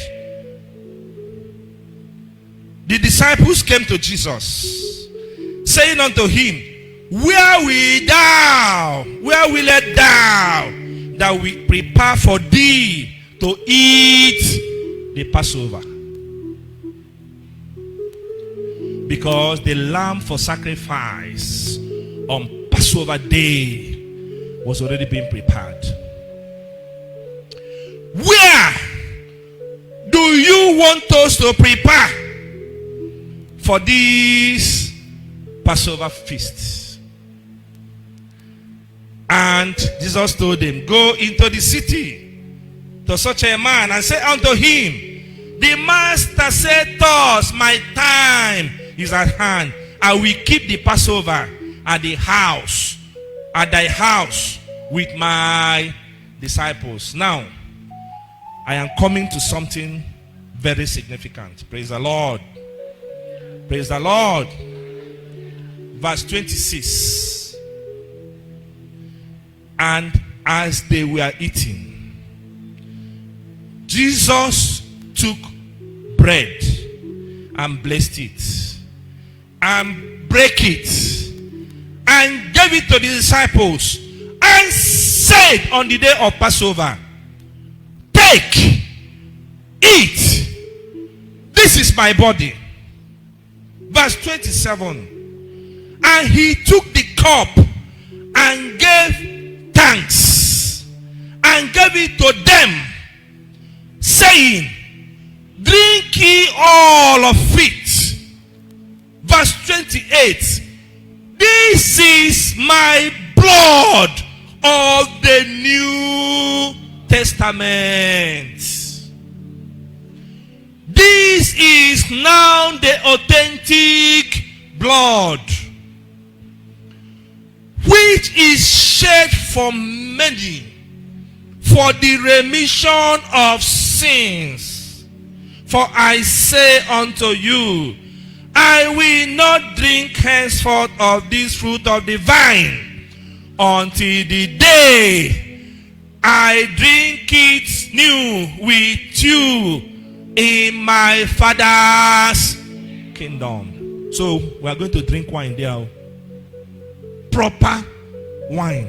the disciples came to Jesus, saying unto him, where willest thou that we prepare for thee to eat the Passover? Because the lamb for sacrifice on Passover day was already being prepared. Where do you want us to prepare for this Passover feast? And Jesus told them, go into the city to such a man and say unto him, the master said thus, my time is at hand. I will keep the Passover at thy house with my disciples. Now, I am coming to something very significant. Praise the Lord. Praise the Lord. Verse 26. And as they were eating, Jesus took bread and blessed it and break it and gave it to the disciples and said on the day of Passover, take, eat, this is my body. Verse 27. And he took the cup and gave thanks and gave it to them, saying, drink ye all of it. Verse 28. This is my blood of the New Testament. This is now the authentic blood, which is shed for many for the remission of sins. For I say unto you, I will not drink henceforth of this fruit of the vine until the day I drink it new with you in my Father's kingdom. So we are going to drink wine there. Proper wine.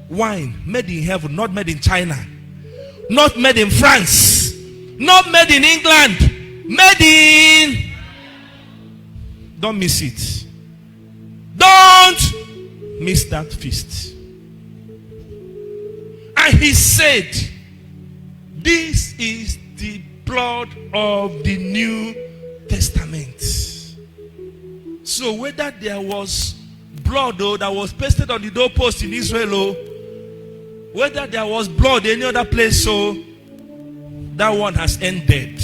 Wine made in heaven, not made in China, not made in France, not made in England, made in... Don't miss it. Don't miss that feast. And he said, this is the blood of the New Testament. So whether there was blood that was pasted on the doorpost in Israel, whether there was blood any other place, that one has ended.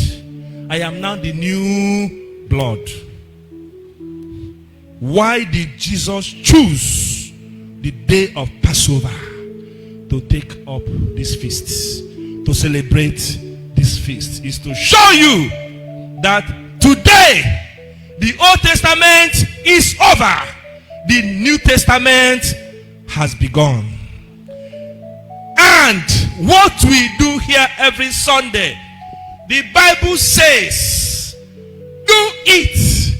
I am now the new blood. Why did Jesus choose the day of Passover to take up these feasts, to celebrate this feast? Is to show you that today the Old Testament is over. The New Testament has begun. And what we do here every Sunday, the Bible says, do it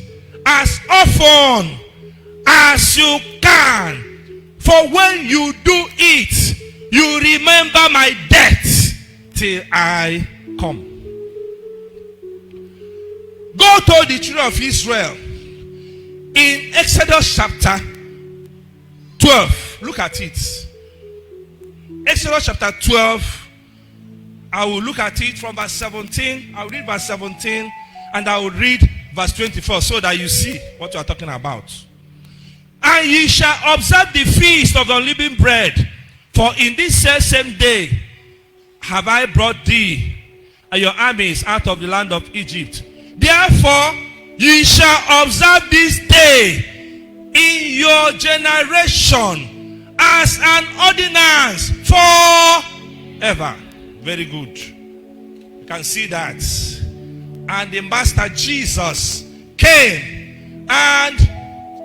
as often as you can. For when you do it, you remember my death till I come. Go to the children of Israel in Exodus chapter 12. Look at it. Exodus chapter 12. I will look at it from verse 17. I will read verse 17 and I will read verse 24 so that you see what we are talking about. And ye shall observe the feast of the unleavened bread, for in this same day have I brought thee and your armies out of the land of Egypt. Therefore ye shall observe this day in your generation as an ordinance forever. Very good. You can see that. And the Master Jesus came and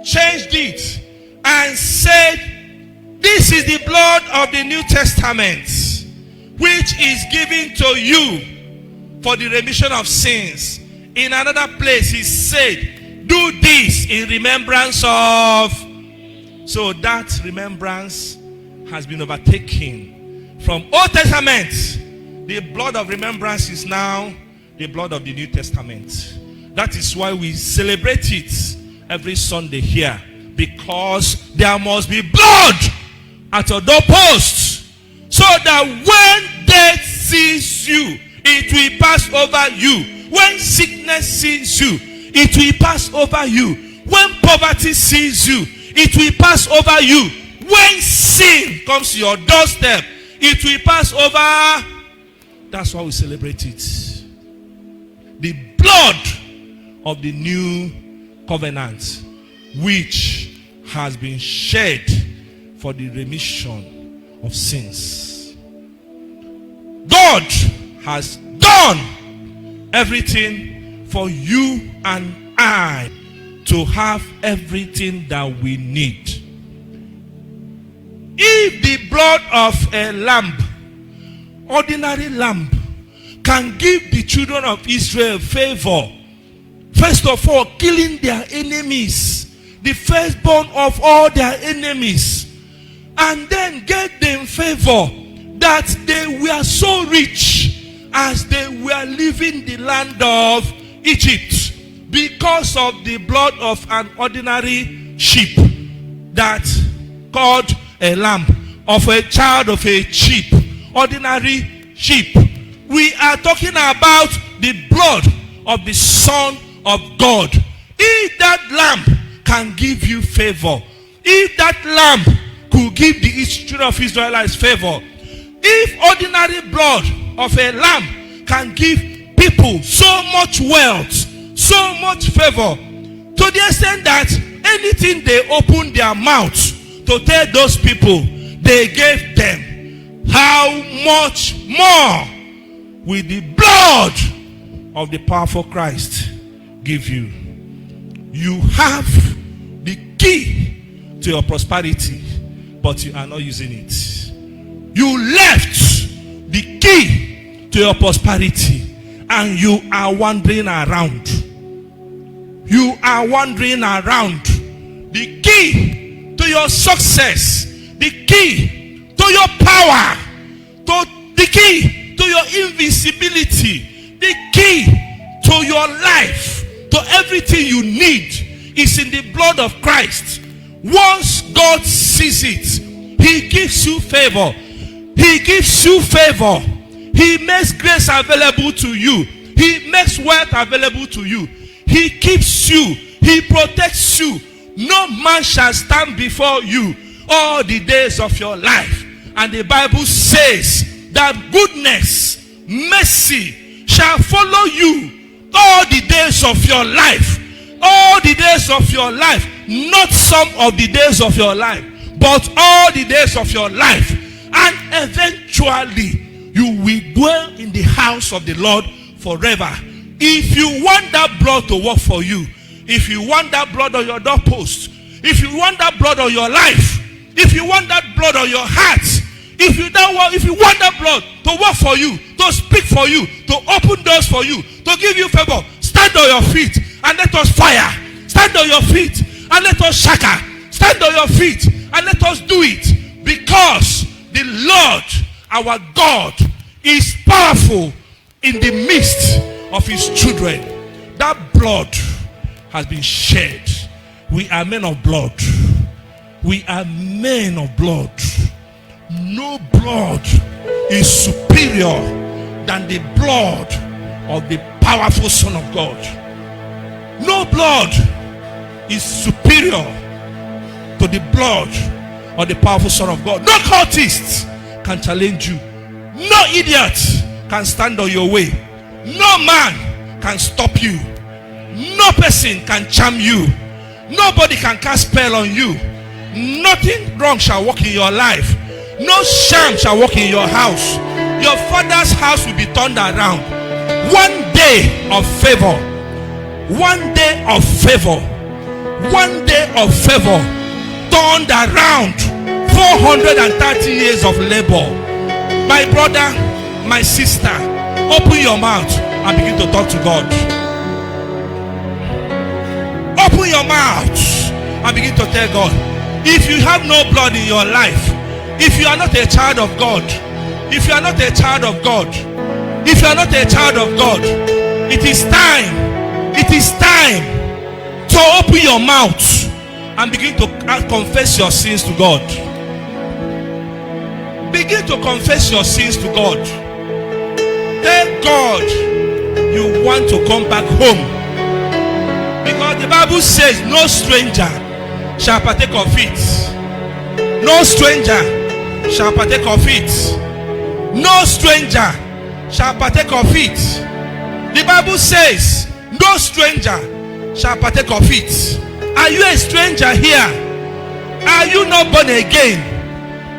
changed it and said, this is the blood of the New Testament, which is given to you for the remission of sins. In another place he said, do this in remembrance of. So that remembrance has been overtaken. From Old Testament, the blood of remembrance is now the blood of the New Testament. That is why we celebrate it every Sunday here, because there must be blood at your doorpost, so that when death sees you, it will pass over you. When sickness sees you, it will pass over you. When poverty sees you, it will pass over you. When sin comes to your doorstep, it will pass over. That's why we celebrate it. The blood of the new covenant, which has been shed for the remission of sins. God has done everything for you and I to have everything that we need. If the blood of a lamb, ordinary lamb, can give the children of Israel favor, first of all, killing their enemies, the firstborn of all their enemies, and then get them favor that they were so rich as they were leaving the land of Egypt because of the blood of an ordinary sheep that called a lamb, of a child of a sheep, ordinary sheep. We are talking about the blood of the Son of God. If that lamb can give you favor, if that lamb could give the children of Israelites favor, if ordinary blood of a lamb can give people so much wealth, so much favor, to the extent that anything they open their mouths to tell those people, they gave them, how much more will the blood of the powerful Christ give you? You have the key to your prosperity, but you are not using it. You left the key to your prosperity and you are wandering around. You are wandering around. The key to your success, the key to your power, the key to your invisibility, the key to your life, to everything you need is in the blood of Christ. Once God sees it, He gives you favor. He gives you favor. He makes grace available to you. He makes wealth available to you. He keeps you. He protects you. No man shall stand before you all the days of your life. And the Bible says that goodness, mercy shall follow you all the days of your life. All the days of your life. not some of the days of your life, but all the days of your life. And eventually, you will dwell in the house of the Lord forever. If you want that blood to work for you, if you want that blood on your doorpost, if you want that blood on your life, if you want that blood on your heart, if you want that blood to work for you, to speak for you, to open doors for you, to give you favor, stand on your feet and let us fire. Stand on your feet and let us shaka. Stand on your feet and let us do it, because the Lord our God is powerful in the midst of his children. That blood has been shed. We are men of blood. We are men of blood. No blood is superior than the blood of the powerful Son of God. No blood is superior to the blood of the powerful Son of God. No cultist can challenge you. No idiot can stand on your way. No man can stop you. No person can charm you. Nobody can cast spell on you. Nothing wrong shall walk in your life. No sham shall walk in your house. Your father's house will be turned around. One day of favor. One day of favor. One day of favor turned around 430 years of labor. My brother, my sister, open your mouth and begin to talk to God. Open your mouth and begin to tell God. If you have no blood in your life, if you are not a child of God, if you are not a child of God, if you are not a child of God, it is time to open your mouth and begin to confess your sins to God. Begin to confess your sins to God. Thank God you want to come back home, because the Bible says no stranger shall partake of it. No stranger shall partake of it. No stranger shall partake of it. The Bible says no stranger shall partake of it. Are you a stranger here? Are you not born again?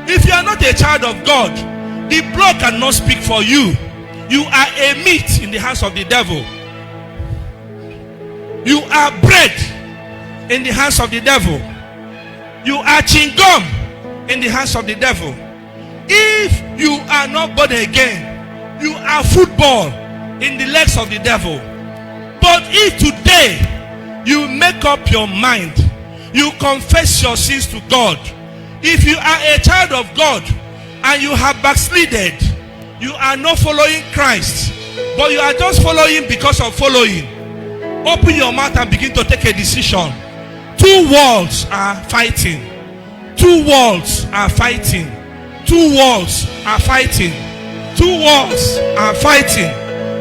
If you are not a child of God, the blood cannot speak for you. You are a meat in the hands of the devil. You are bread in the hands of the devil. You are chewing gum in the hands of the devil. If you are not born again, you are football in the legs of the devil. But if today you make up your mind, you confess your sins to God. If you are a child of God and you have backslided, you are not following Christ, but you are just following because of following, open your mouth and begin to take a decision. Two worlds are fighting. Two worlds are fighting. Two worlds are fighting. Two worlds are fighting.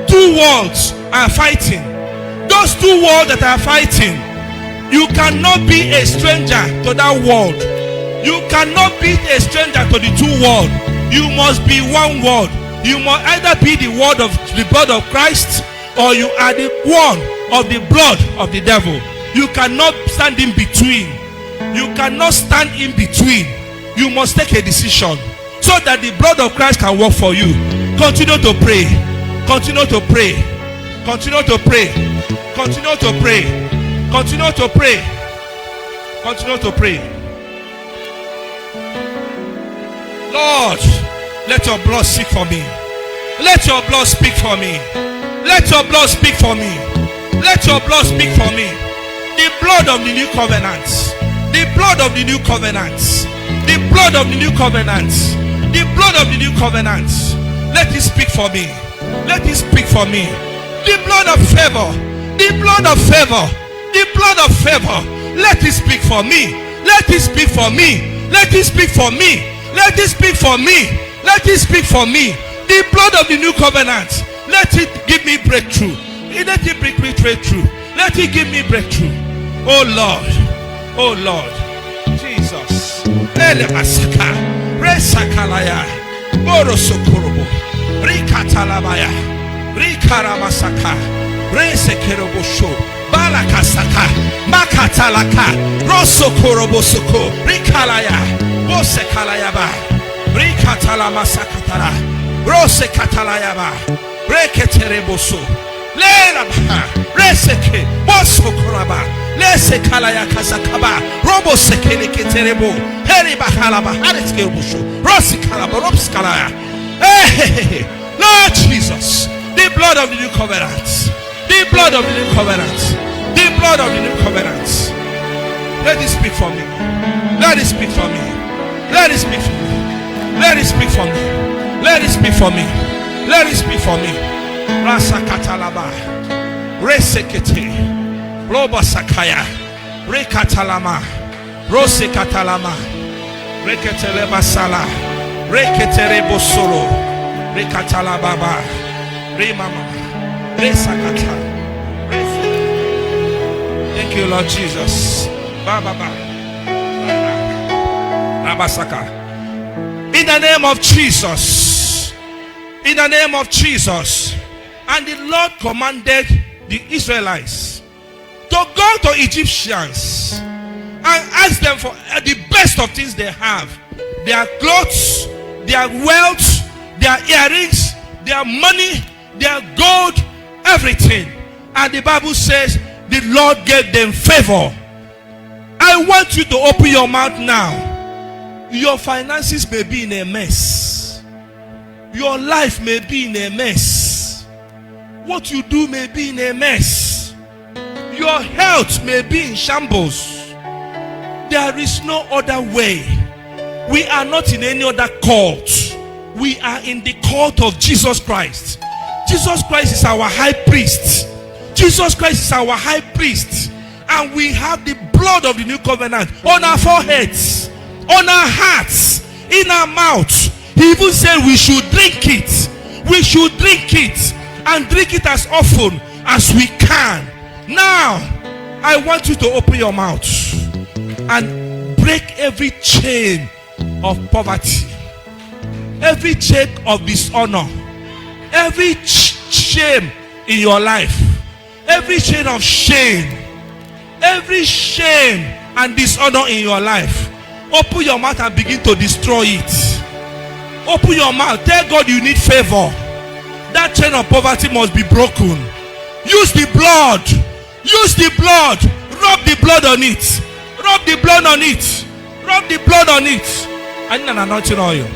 Two worlds are fighting. Those two worlds that are fighting, you cannot be a stranger to that world. You cannot be a stranger to the two worlds. You must be one world. You must either be the word of the blood of Christ, or you are the one of the blood of the devil. You cannot stand in between. You cannot stand in between. You must take a decision so that the blood of Christ can work for you. Continue to pray. Continue to pray. Continue to pray. Continue to pray. Continue to pray. Continue to pray. Lord, let your blood speak for me. Let your blood speak for me. Let your blood speak for me. Let your blood speak for me. The blood of the new covenant. The blood of the new covenant. The blood of the new covenant. The blood of the new covenant. Let it speak for me. Let it speak for me. The blood of favor. The blood of favor. The blood of favor. Let it speak for me. Let it speak for me. Let it speak for me. Let it speak for me. Let it speak for me. The blood of the new covenant. Let it give me breakthrough. Let it bring me breakthrough. Let it give me breakthrough. Oh Lord. Oh Lord. Jesus. Ele asaka. Resakalaya. Borosokorobo. Rikatalabaya. Rikaramasaka. Resekerobosho. Malakasaka, Makatalaka, Rosokorobosuko, Rikalaya, Bosekalayaba, Rikatalamasakatara, Rosekatalaba, Reketereboso, Lelaba, Reseke, Bosokoraba, Lesekalaya Kasakaba, Robosekeliketerebo, Heribakalaba, Hariskerbusho, Rosikalaba, Robskalaya. Hey, Lord Jesus, the blood of the new covenant, the blood of the new covenant, the blood of the new covenant. Let it speak for me. Let it speak for me. Let it speak for me. Let it speak for me. Let it speak for me. Let it speak for me. Rasa katalaba, resekete, roba sakaya, rekatalama, rose katalama, reketeleba sala, reketerebo solo, rekatalababa, remama, resakata. Thank you, Lord Jesus. Baba, Rabasaka. In the name of Jesus. In the name of Jesus. And the Lord commanded the Israelites to go to Egyptians and ask them for the best of things they have. Their clothes, their wealth, their earrings, their money, their gold, everything. And the Bible says the Lord gave them favor. I want you to open your mouth now. Your finances may be in a mess. Your life may be in a mess. What you do may be in a mess. Your health may be in shambles. There is no other way. We are not in any other cult. We are in the cult of Jesus Christ. Jesus Christ is our high priest. Jesus Christ is our high priest. And we have the blood of the new covenant on our foreheads, on our hearts, in our mouths. He even said we should drink it. We should drink it, and drink it as often as we can. Now, I want you to open your mouth and break every chain of poverty, every chain of dishonor, every shame in your life, every chain of shame, every shame and dishonor in your life. Open your mouth and begin to destroy it. Open your mouth. Tell God you need favor. That chain of poverty must be broken. Use the blood. Use the blood. Rub the blood on it. Rub the blood on it. Rub the blood on it. I need an anointing oil.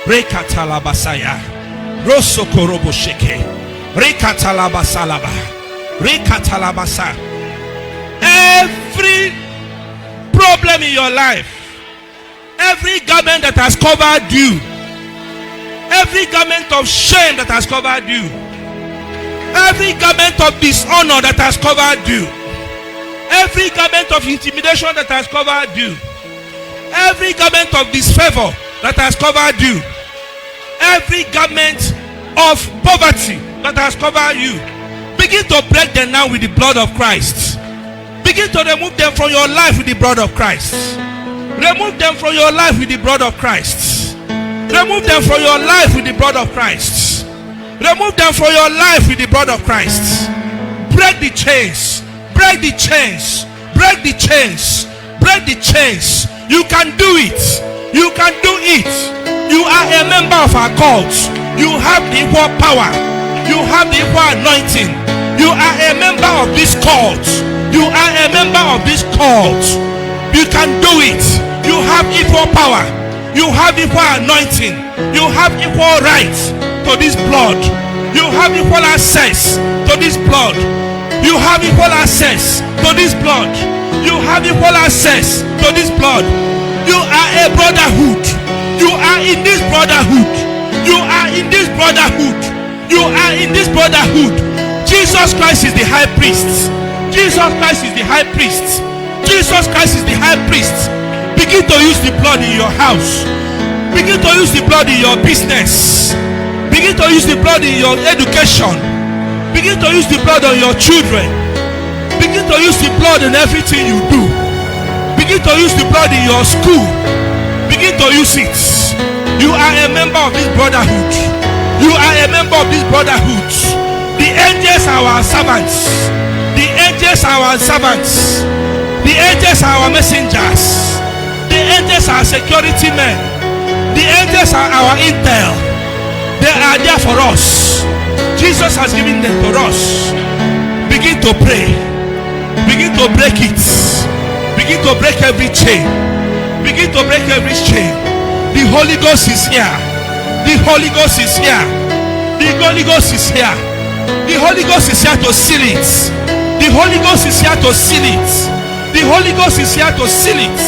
Rekatalabasaya Rosokorobosheke Rekatalabasalaba Rekatalabasa. Every problem in your life, every garment that has covered you, every garment of shame that has covered you, every garment of dishonor that has covered you, every garment of intimidation that has covered you, every garment of disfavor that has covered you, every garment of poverty that has covered you, begin to break them now with the blood of Christ. Begin to remove them from your life with the blood of Christ. Remove them from your life with the blood of Christ. Remove them from your life with the blood of Christ. Remove them from your life with the blood of Christ. Break the chains. Break the chains. Break the chains. Break the chains. You can do it. You can do it. You are a member of our cult. You have the equal power. You have the equal anointing. You are a member of this cult. You are a member of this cult. You can do it. You have equal power. You have equal anointing. You have equal rights to this blood. You have equal access to this blood. You have equal access to this blood. You have equal access to this blood. You are a brotherhood. You are in this brotherhood. You are in this brotherhood. You are in this brotherhood. Jesus Christ is the high priest. Jesus Christ is the high priest. Jesus Christ is the high priest. Begin to use the blood in your house. Begin to use the blood in your business. Begin to use the blood in your education. Begin to use the blood on your children. Begin to use the blood in everything you do. Begin to use the blood in your school. Begin to use it. You are a member of this brotherhood. You are a member of this brotherhood. The angels are our servants. The angels are our servants. The angels are our messengers. The angels are security men. The angels are our intel. They are there for us. Jesus has given them to us. Begin to pray. Begin to break it. Begin to break every chain. Begin to break every chain. The Holy Ghost is here. The Holy Ghost is here. The Holy Ghost is here. The Holy Ghost is here to seal it. The Holy Ghost is here to seal it. The Holy Ghost is here to seal it.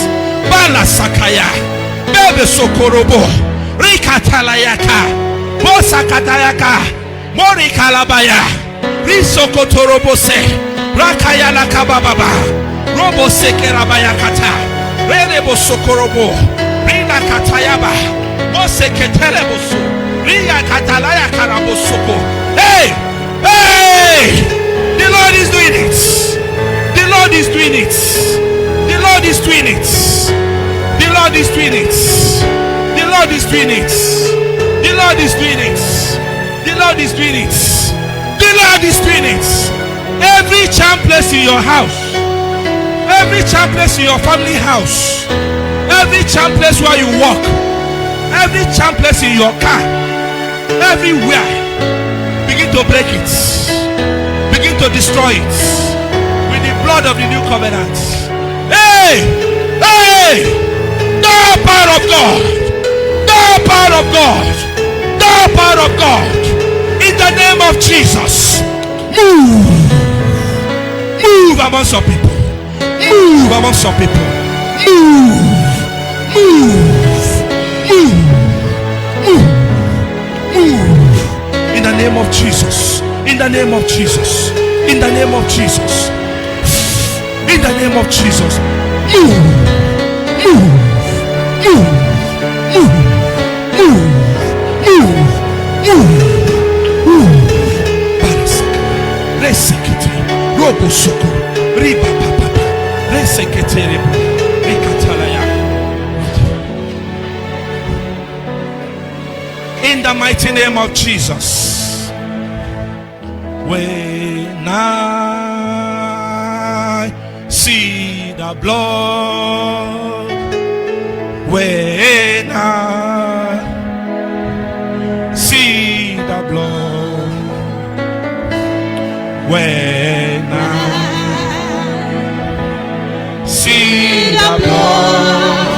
Bala sakaya. Bebe sokorobo. Rikatalayaka. Bosakatayaka. Mori kalabaya. Risokotorobo se. Rakaya la kabababa. Robo seke rabaya kata. Rerebo sokorobo. Rina katayaba. Moseke teleboso. Riya katalaya karabosoko. Hey! Hey! The Lord is doing it. The Lord is doing it. The Lord is doing it. The Lord is doing it. The Lord is doing it. The Lord is doing it. The Lord is doing it. The Lord is doing it. Every charm place in your house, every charm place in your family house, every charm place where you walk, every charm place in your car, everywhere, begin to break it. Begin to destroy it with the blood of the new covenant. Hey! Hey! The power of God! The power of God! The power of God! In the name of Jesus, move! Move amongst your people. Move amongst your people. Move! Move! Move! Move! Move! In the name of Jesus. In the name of Jesus. In the name of Jesus. In the name of Jesus. Move. Move. Move. Move. Move. Move. Move. Move. Barasaka. Resekete. Robo soko. Riba papa. Resekete rebo. Rikatalaya. In the mighty name of Jesus. When I see the blood, when I see the blood, when I see the blood,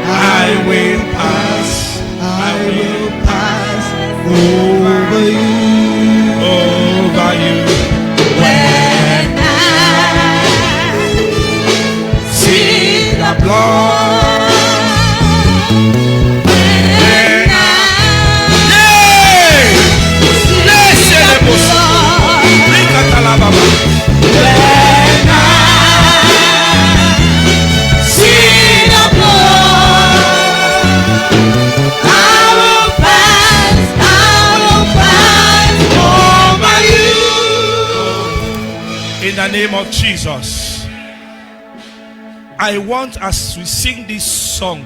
I will pass, I will pass over you. When I see the blood, when I see the blood, when I see the blood, I will pass over you. In the name of Jesus, I want, as we sing this song,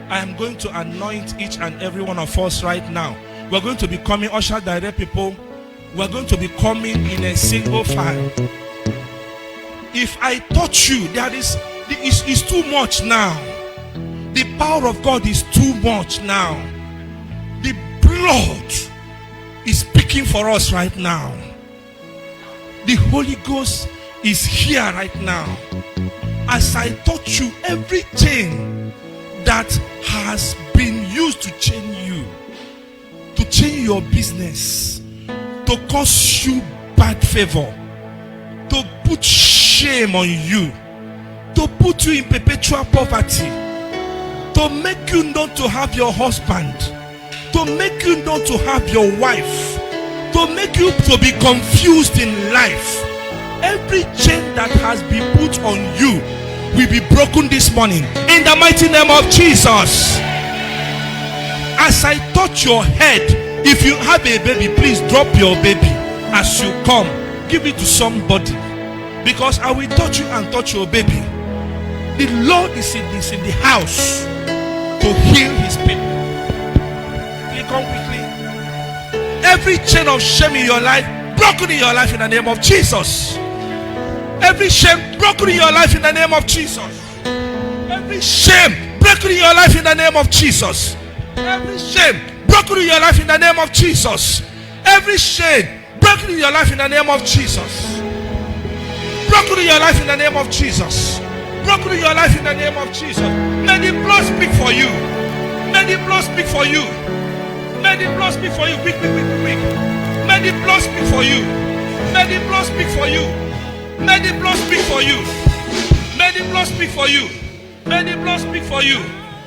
I am going to anoint each and every one of us right now. We're going to be coming, usher direct people. We're going to be coming in a single file. If I touch you, it's too much now. The power of God is too much now. The blood is speaking for us right now. The Holy Ghost is here right now. As I touch you, every chain that has been used to chain you, to chain your business, to cause you bad favor, to put shame on you, to put you in perpetual poverty, to make you not to have your husband, to make you not to have your wife, to make you to be confused in life. Every chain that has been put on you will be broken this morning in the mighty name of Jesus. As I touch your head, if you have a baby, please drop your baby as you come. Give it to somebody, because I will touch you and touch your baby. The Lord is in the house to heal his people. Will you come quickly? Every chain of shame in your life, broken in your life in the name of Jesus. Every shame broken in your life in the name of Jesus. Every shame broken in your life in the name of Jesus. Every shame broken in your life in the name of Jesus. Every shame broken in your life in the name of Jesus. Broken in your life in the name of Jesus. Broken in your life in the name of Jesus. May the blood speak for you. May the blood speak for you. May the blood speak for you. Quick, quick, quick, quick. May the blood speak for you. May the blood speak for you. May the blood speak for you. May the blood speak for you. May the blood speak for you.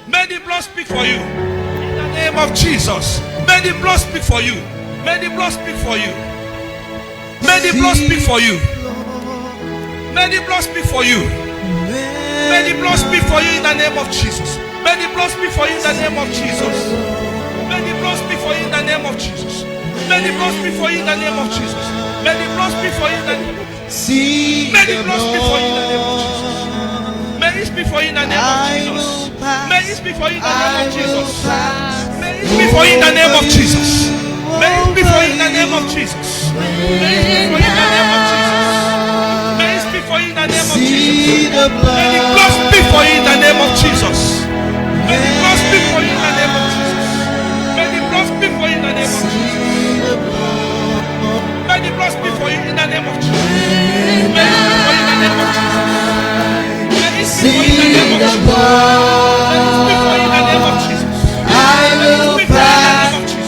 May the blood speak for you. In the name of Jesus. May the blood speak for you. May the blood speak for you. May the blood speak for you. May the blood speak for you. May the blood speak for you in the name of Jesus. May the blood speak for you in the name of Jesus. May the blood speak for you in the name of Jesus. May the blood speak for you in the name of Jesus. May the blood speak for you in the name of Jesus. May the blood speak for you in the name of Jesus. May it speak for you in the name of Jesus. May it speak for you in the name of Jesus. May it speak for you in the name of Jesus. May it speak for you in the name of Jesus. May it speak for you in the name of Jesus. May the blood speak for you in the name of Jesus. May the blood speak for you in the name of Jesus. May the blood speak for you in the name of Jesus. May the blood speak for you in the name of Jesus. May it speak for you in the name of Jesus. May it speak for you in the name of Jesus. May it speak for you in the name of Jesus. I will pass. I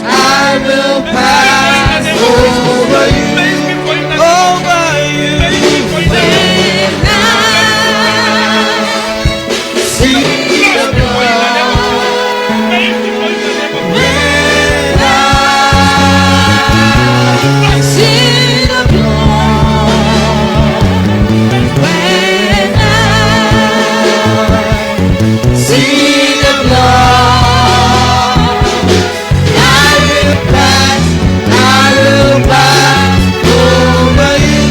will pass over you. May it speak for you in the name of Jesus. Over you. May it speak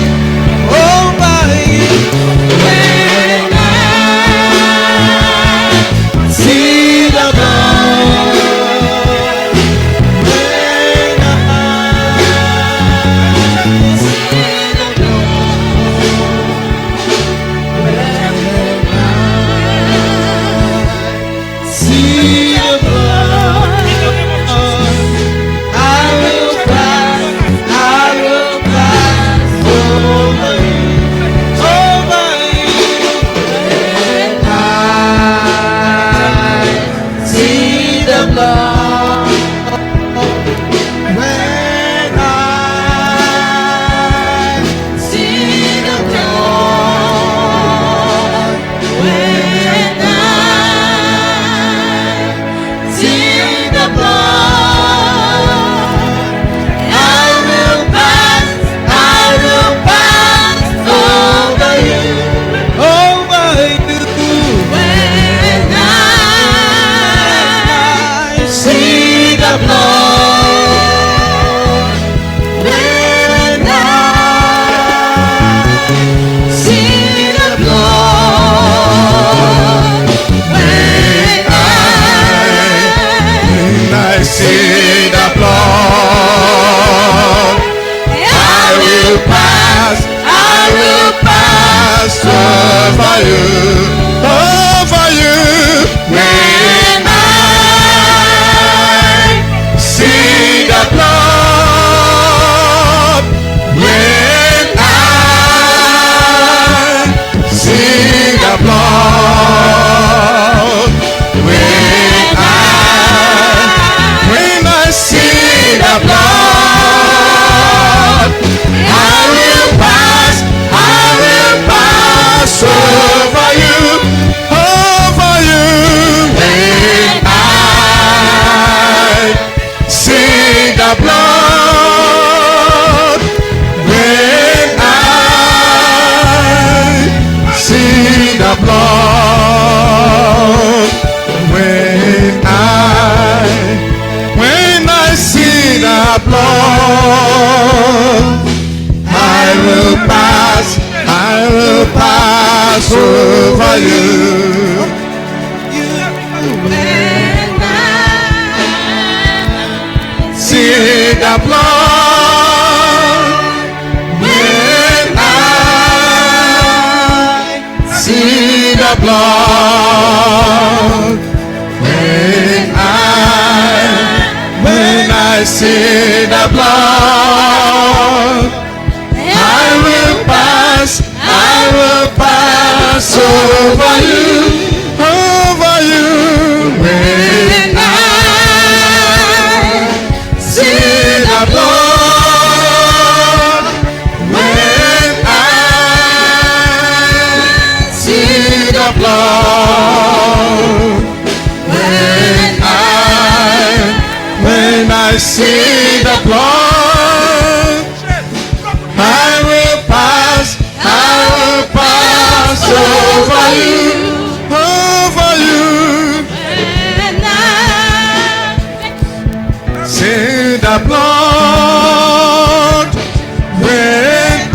for you in the name of Jesus. See the blood. you. See the blood. When I see the blood. When I see the blood, I will pass over you. When I see the blood, when I see the blood, when I see the blood, I will pass over you. See the blood, when I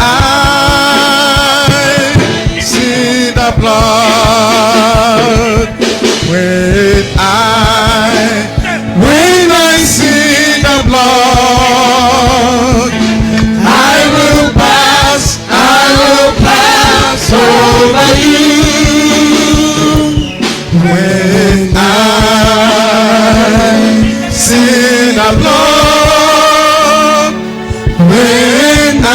see the blood, when I see the blood, I will pass over you. When I see the blood, when I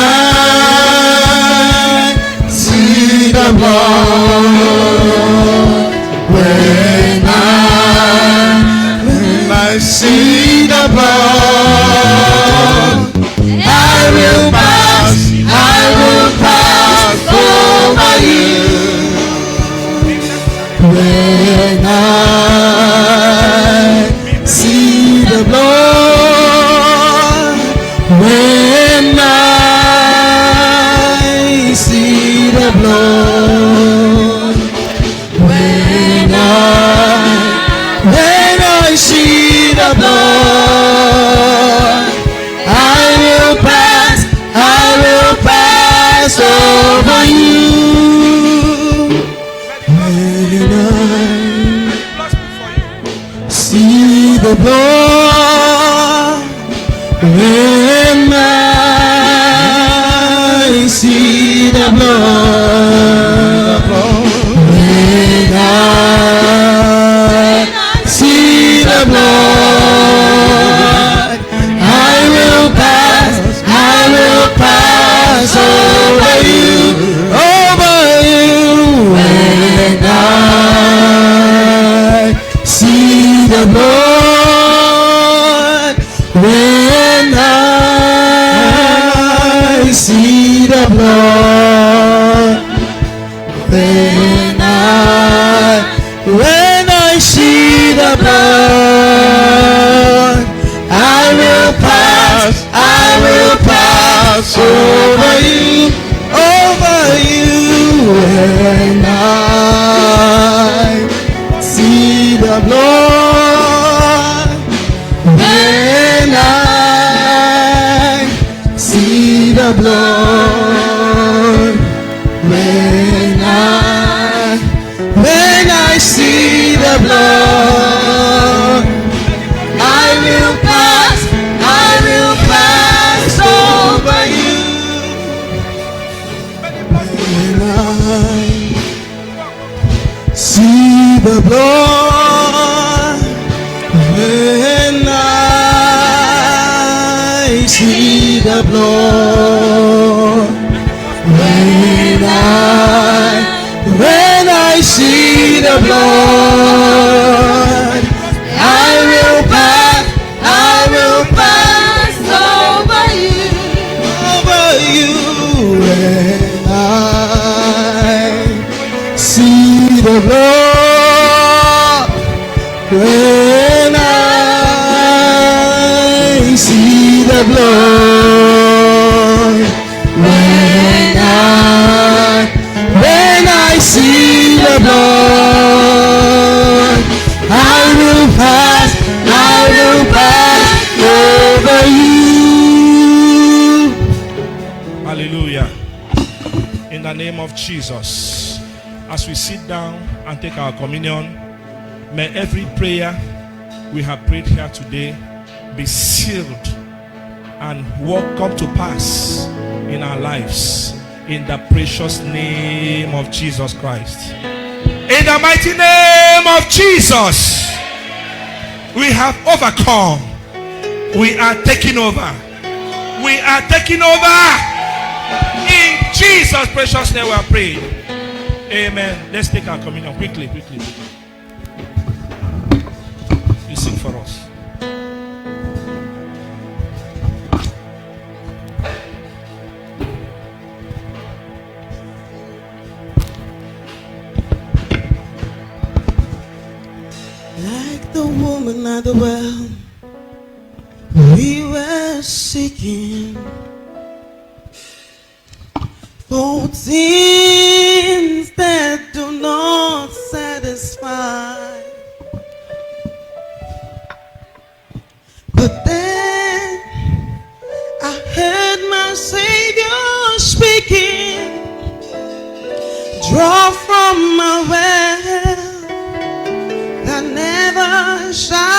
see the blood, when I see the blood, I will pass over you. When I see the blood, when I see the blood, when I see the blood, I will pass over you. When I see the blood, when I see the blood, when I see the blood, I will pass over you. When I see the blood, when I see the blood, when I see the blood, I will pass over you. When I see the blood, when I see the blood, when I see the blood, I will pass over you. When I see the blood, when I see the blood, when I see the blood, I will pass over you. When I see the blood, when I see the blood, when I see the blood, I will pass over you. Hallelujah. In the name of Jesus. As we sit down and take our communion, may every prayer we have prayed here today be sealed and come to pass in our lives, in the precious name of Jesus Christ. In the mighty name of Jesus, we have overcome. We are taking over. We are taking over. In Jesus' precious name we are praying. Amen. Let's take our communion quickly. You sing for us. Like the woman at the well, we were seeking for things that do not satisfy. But then I heard my Savior speaking, draw from my well that never shall